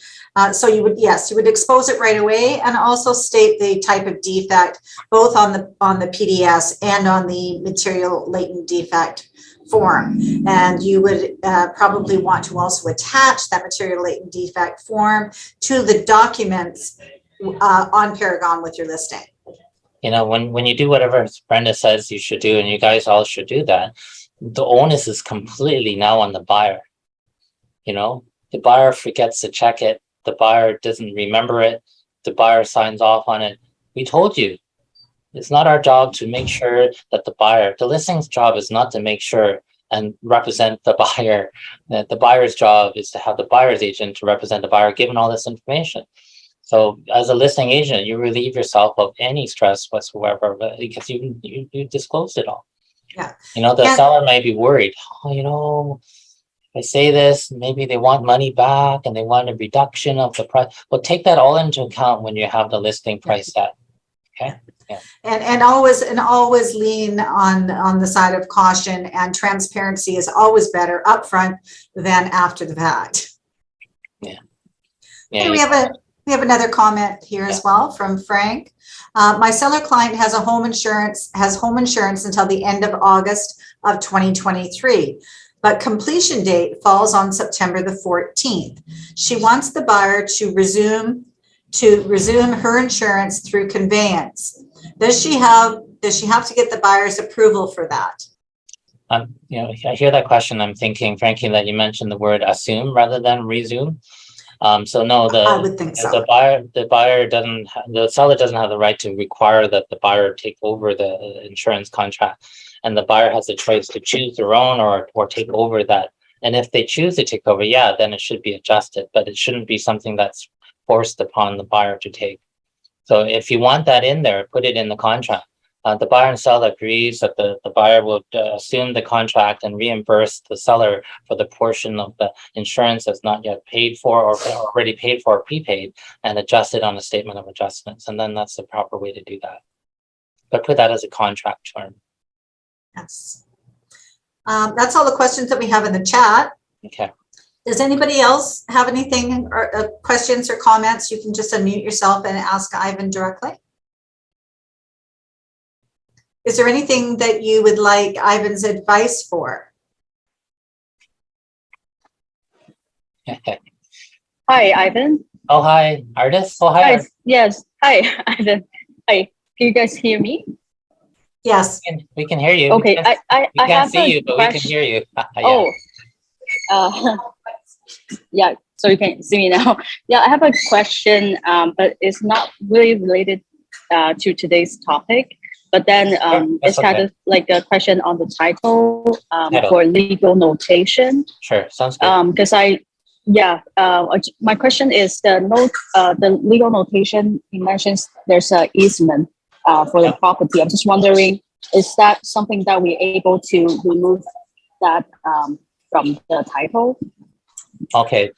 So you would expose it right away and also state the type of defect, both on the PDS and on the material latent defect form. And you would probably want to also attach that material latent defect form to the documents on Paragon with your listing. you know, when you do whatever Brenda says you should do, and you guys all should do that, the onus is completely now on the buyer. You know, the buyer forgets to check it. The buyer doesn't remember it. The buyer signs off on it. We told you, it's not our job to make sure that the listing's job is not to make sure and represent the buyer. That the buyer's job is to have the buyer's agent to represent the buyer, given all this information. So as a listing agent, you relieve yourself of any stress whatsoever, because you disclosed it all. Yeah. You know, the seller might be worried. Oh, you know, I say this, maybe they want money back and they want a reduction of the price. Well, take that all into account when you have the listing price set. Okay. Yeah. And always lean on the side of caution, and transparency is always better upfront than after the fact. Yeah. Okay, we have another comment here as well from Frank. My seller client has home insurance until the end of August of 2023. But completion date falls on September the 14th. She wants the buyer to resume her insurance through conveyance. Does she have to get the buyer's approval for that? You know, I hear that question. I'm thinking, Frankie, that you mentioned the word assume rather than resume. So no, I would think so. The seller doesn't have the right to require that the buyer take over the insurance contract, and the buyer has the choice to choose their own or take over that. And if they choose to take over, yeah, then it should be adjusted, but it shouldn't be something that's forced upon the buyer to take. So if you want that in there, put it in the contract. The buyer and seller agrees that the buyer will assume the contract and reimburse the seller for the portion of the insurance that's not yet paid for or already paid for or prepaid, and adjust it on a statement of adjustments. And then that's the proper way to do that. But put that as a contract term. Yes. That's all the questions that we have in the chat. Okay. Does anybody else have anything or questions or comments? You can just unmute yourself and ask Iven directly. Is there anything that you would like Iven's advice for? Hi, Iven. Oh, hi, Artis. Oh, hi. Yes. Hi, Iven. Hi. Can you guys hear me? Yes. We can hear you. Okay. I can't see you, but we can hear you. Yeah. Oh. Yeah. So you can see me now. Yeah, I have a question, but it's not really related to today's topic. But then it's kind of like a question on the title for legal notation. Sure, sounds good. Because my question is the legal notation. You mentioned there's an easement for the property. I'm just wondering, is that something that we're able to remove that from the title? Okay.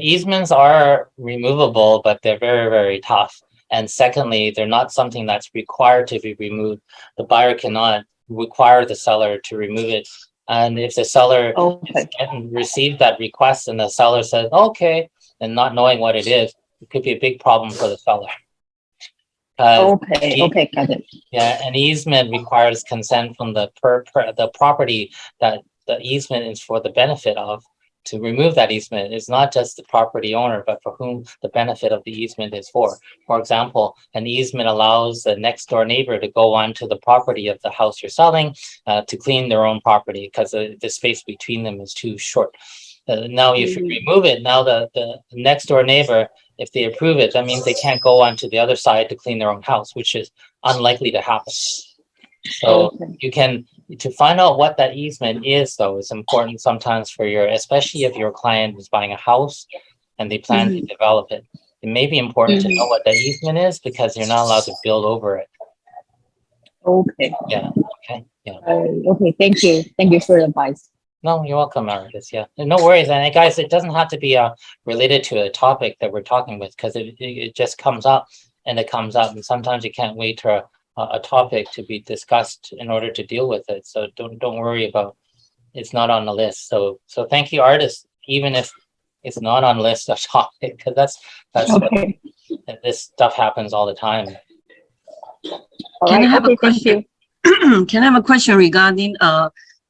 Easements are removable, but they're very, very tough. And secondly, they're not something that's required to be removed. The buyer cannot require the seller to remove it. And if the seller received that request and the seller says, okay, and not knowing what it is, it could be a big problem for the seller. Okay, got it. Yeah, an easement requires consent from the property that the easement is for the benefit of. To remove that easement is not just the property owner, but for whom the benefit of the easement is for. For example, an easement allows the next door neighbor to go onto the property of the house you're selling to clean their own property because the space between them is too short. Now, if you remove it, now the next door neighbor, if they approve it, that means they can't go onto the other side to clean their own house, which is unlikely to happen. So you can to find out what that easement is, though, is important sometimes for especially if your client is buying a house and they plan to develop it. It may be important to know what that easement is because you're not allowed to build over it. Okay. Yeah. Okay. Yeah. Okay. Thank you. Thank you for the advice. No, you're welcome, Marcus. Yeah. And no worries. And guys, it doesn't have to be related to a topic that we're talking with because it just comes up and it comes up. And sometimes you can't wait for a topic to be discussed in order to deal with it. So don't worry about it's not on the list. So thank you, artists, even if it's not on the list of topic, because that's Okay. this stuff happens all the time. All Can I right. have Okay. a question? Can I have a question regarding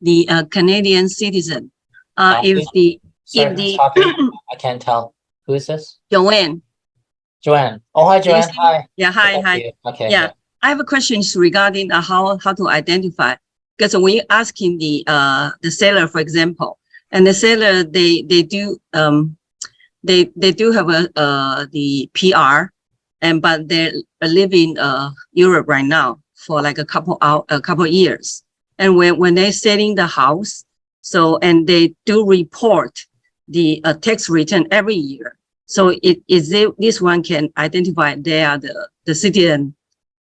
the Canadian citizen? If the Sorry, if who's the talking? I can't tell. Who is this? Joanne. Joanne. Oh, hi, Can you Joanne. see? Hi. Yeah, Good hi, to see hi. you. Okay. Yeah, I have a question regarding how to identify, because when you're asking the seller, for example, and the seller they do they do have the PR, and but they're living Europe right now for like a couple years, and when they're selling the house, so and they do report the tax return every year. So this one can identify they are the citizen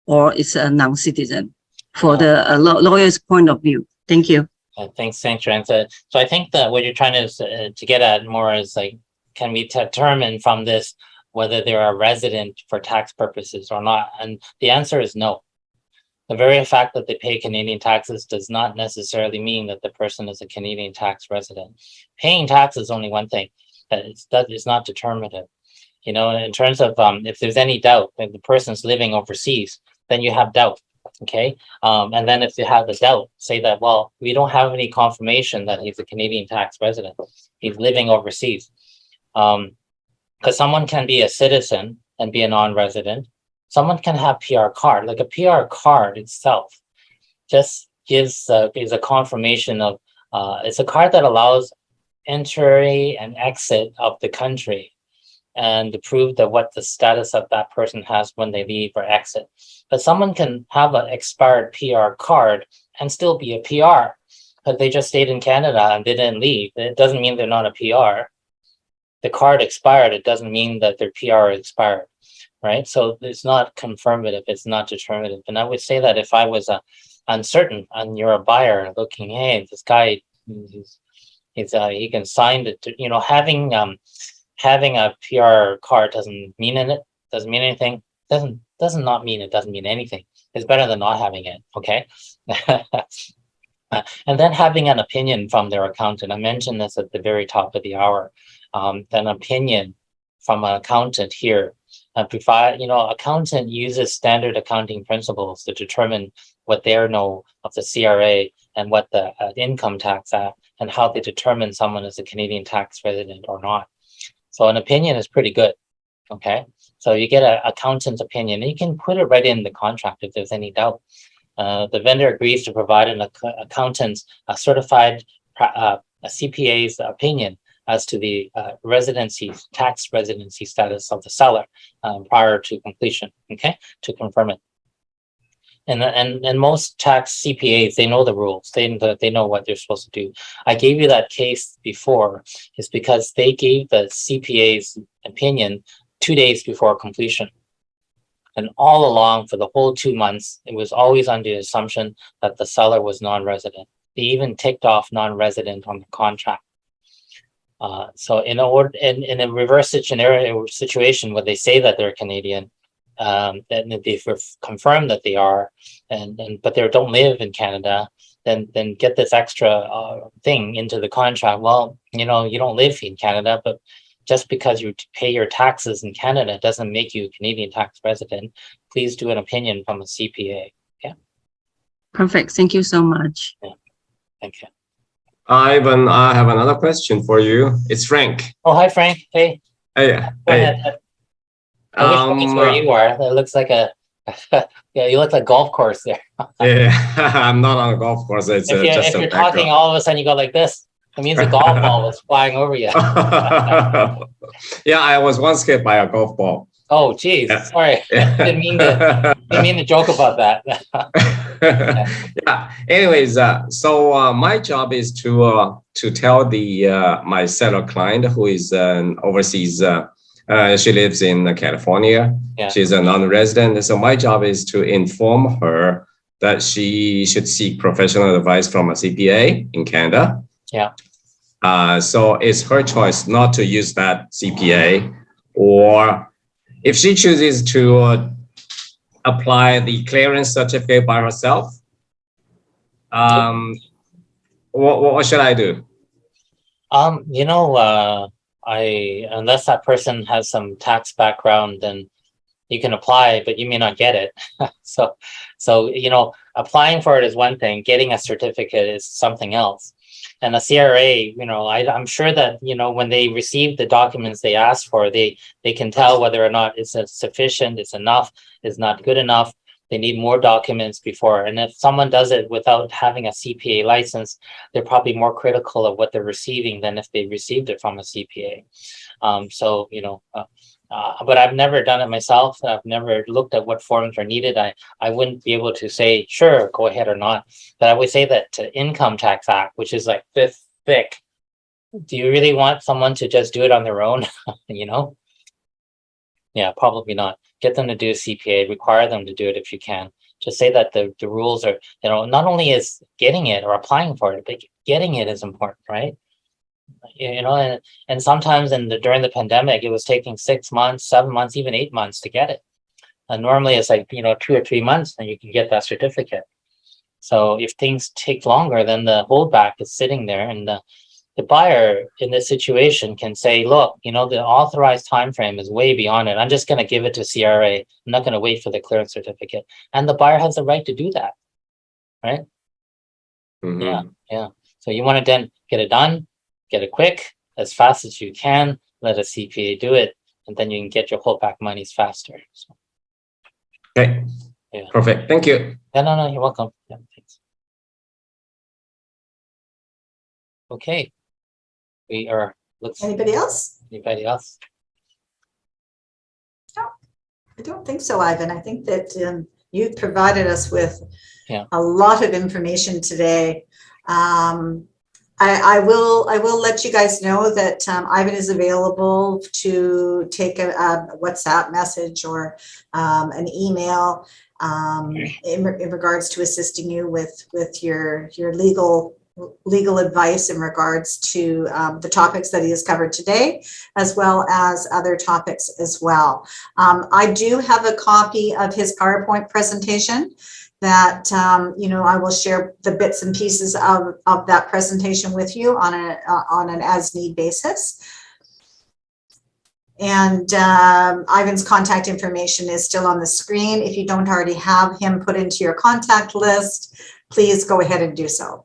or it's a non-citizen for the lawyer's point of view. Thank you. Thanks, Joanne. So I think that what you're trying to get at more is like, can we determine from this whether they're a resident for tax purposes or not? And the answer is no. The very fact that they pay Canadian taxes does not necessarily mean that the person is a Canadian tax resident. Paying tax is only one thing. That is not determinative. You know, in terms of if there's any doubt that the person's living overseas, then you have doubt. Okay. And then if you have the doubt, say that, well, we don't have any confirmation that he's a Canadian tax resident. He's living overseas. Because someone can be a citizen and be a non-resident. Someone can have PR card. Like a PR card itself just gives is a confirmation of it's a card that allows entry and exit of the country and to prove that what the status of that person has when they leave or exit. But someone can have an expired PR card and still be a PR, but they just stayed in Canada and they didn't leave. It doesn't mean they're not a PR. The card expired. It doesn't mean that their PR expired, right? So it's not confirmative. It's not determinative. And I would say that if I was uncertain and you're a buyer looking, hey, this guy, he can sign it. You know, having a PR card doesn't mean anything. Doesn't not mean it doesn't mean anything. It's better than not having it. Okay. And then having an opinion from their accountant. I mentioned this at the very top of the hour. An opinion from an accountant here. Accountant uses standard accounting principles to determine what they know of the CRA and what the income tax act and how they determine someone is a Canadian tax resident or not. So an opinion is pretty good. Okay. So you get an accountant's opinion and you can put it right in the contract if there's any doubt. The vendor agrees to provide an accountant's certified a CPA's opinion as to the tax residency status of the seller prior to completion, okay, to confirm it. And most tax CPAs, they know the rules. They know what they're supposed to do. I gave you that case before is because they gave the CPA's opinion 2 days before completion. And all along for the whole 2 months, it was always under the assumption that the seller was non-resident. They even ticked off non-resident on the contract. So in a reverse situation where they say that they're Canadian, then they've confirmed that they are, but they don't live in Canada, then get this extra thing into the contract. Well, you don't live in Canada, but just because you pay your taxes in Canada doesn't make you a Canadian tax resident. Please do an opinion from a CPA. Okay. Perfect. Thank you so much. Yeah. Thank you. Ivan, I have another question for you. It's Frank. Oh, hi, Frank. Hey. Hey. Go ahead. I wish that's where you are. It looks like yeah, you look like a golf course there. Yeah, I'm not on a golf course. It's if you're talking, all of a sudden you go like this. It means a golf ball was flying over you. Yeah, I was once hit by a golf ball. Oh, geez, Yeah. sorry. Didn't mean to joke about that. Yeah. Anyways, so my job is to tell the my seller client who is overseas. She lives in California. Yeah. She's a non-resident. So my job is to inform her that she should seek professional advice from a CPA in Canada. Yeah. So it's her choice not to use that CPA, or if she chooses to apply the clearance certificate by herself. What should I do? You know, unless that person has some tax background, then you can apply, but you may not get it. So, you know, applying for it is one thing, getting a certificate is something else. And a CRA, you know, I'm sure that, you know, when they receive the documents they ask for, they can tell whether or not it's sufficient, it's enough, it's not good enough. They need more documents before. And if someone does it without having a CPA license, they're probably more critical of what they're receiving than if they received it from a CPA. So, you know, but I've never done it myself. I've never looked at what forms are needed. I wouldn't be able to say, sure, go ahead or not. But I would say that Income Tax Act, which is like fifth thick, do you really want someone to just do it on their own? You know? Yeah, probably not. Get them to do a CPA, require them to do it if you can. Just say that the rules are, you know, not only is getting it or applying for it, but getting it is important, right? You know, and sometimes during the pandemic, it was taking 6 months, 7 months, even 8 months to get it. And normally it's like, you know, 2 or 3 months and you can get that certificate. So if things take longer, then the holdback is sitting there, and the buyer in this situation can say, look, you know, the authorized time frame is way beyond it. I'm just going to give it to CRA. I'm not going to wait for the clearance certificate. And the buyer has the right to do that, right? Mm-hmm. Yeah. So you want to then get it done, get it quick, as fast as you can, let a CPA do it, and then you can get your holdback monies faster. So, Okay. yeah. Perfect. Thank you. Yeah, no, you're welcome. Yeah, thanks. Okay. We are, Anybody else? anybody else? I don't think so, Ivan. I think that you've provided us with Yeah. a lot of information today. I will let you guys know that Ivan is available to take a WhatsApp message or an email in regards to assisting you with your legal advice in regards to the topics that he has covered today, as well as other topics as well. I do have a copy of his PowerPoint presentation that, you know, I will share the bits and pieces of that presentation with you on an as-need basis. And Ivan's contact information is still on the screen. If you don't already have him put into your contact list, please go ahead and do so.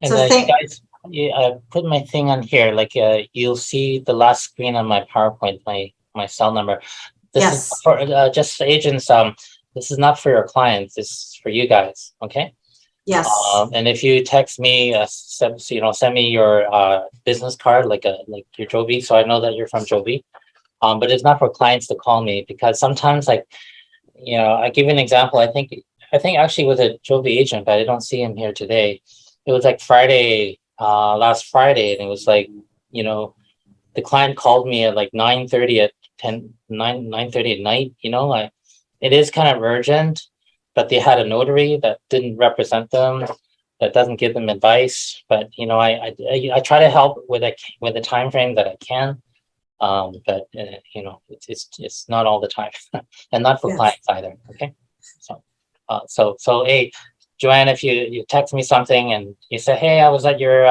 And So you guys, I put my thing on here, like you'll see the last screen on my PowerPoint, my cell number. This Yes. is for just agents. This is not for your clients. This is for you guys. Okay. Yes. And if you text me, send me your business card, like your Jovi, so I know that you're from Jovi. But it's not for clients to call me, because sometimes, like, you know, I give you an example. I think actually with a Jovi agent, but I don't see him here today. It was like Friday, last Friday, and it was like, you know, the client called me at like 9:30 at 9:30 at night. You know, like, it is kind of urgent, but they had a notary that didn't represent them, that doesn't give them advice. But you know, I try to help with the time frame that I can. But you know, it's not all the time, and not for Yes. clients either. Okay, so hey, Joanne, if you text me something and you say, hey, I was at your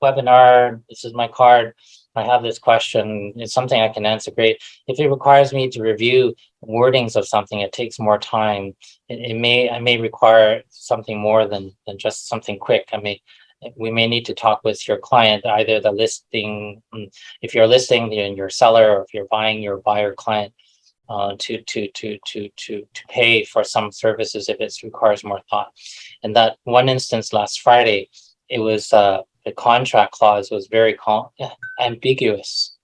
webinar, this is my card, I have this question, it's something I can answer, great. If it requires me to review wordings of something, it takes more time. I may require something more than just something quick. We may need to talk with your client, either the listing, if you're listing your seller, or if you're buying your buyer client, to pay for some services if it requires more thought. And that one instance last Friday, it was the contract clause was very ambiguous.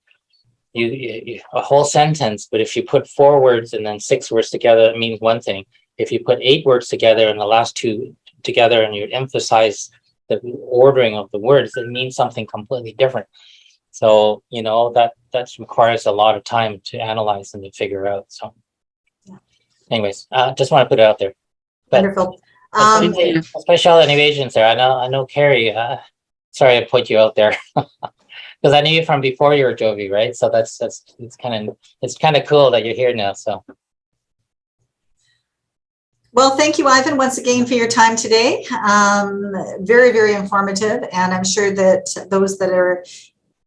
a whole sentence, but if you put 4 words and then 6 words together, it means one thing. If you put 8 words together and the last 2 together and you emphasize the ordering of the words, it means something completely different. So, you know, that requires a lot of time to analyze and to figure out. So anyways, just want to put it out there. But Wonderful. special innovations there. I know Carrie, sorry I put you out there. Because I knew you from before you were Jovi, right? So it's kind of cool that you're here now. So Well, thank you, Ivan, once again for your time today. Very, very informative, and I'm sure that those that are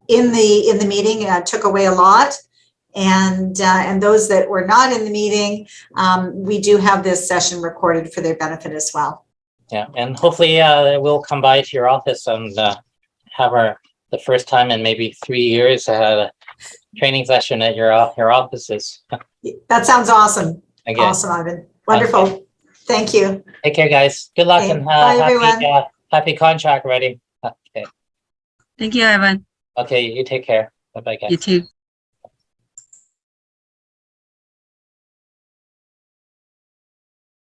in the meeting took away a lot, and those that were not in the meeting, we do have this session recorded for their benefit as well. yeah, and hopefully we'll come by to your office and have the first time in maybe 3 years to have a training session at your offices. That sounds awesome. Again. Awesome, Ivan. Wonderful. Okay. Thank you. Take care, guys. Good luck Okay. and Bye, everyone. happy contract ready. Okay. Thank you, Ivan. Okay, you take care. Bye-bye, guys. You too.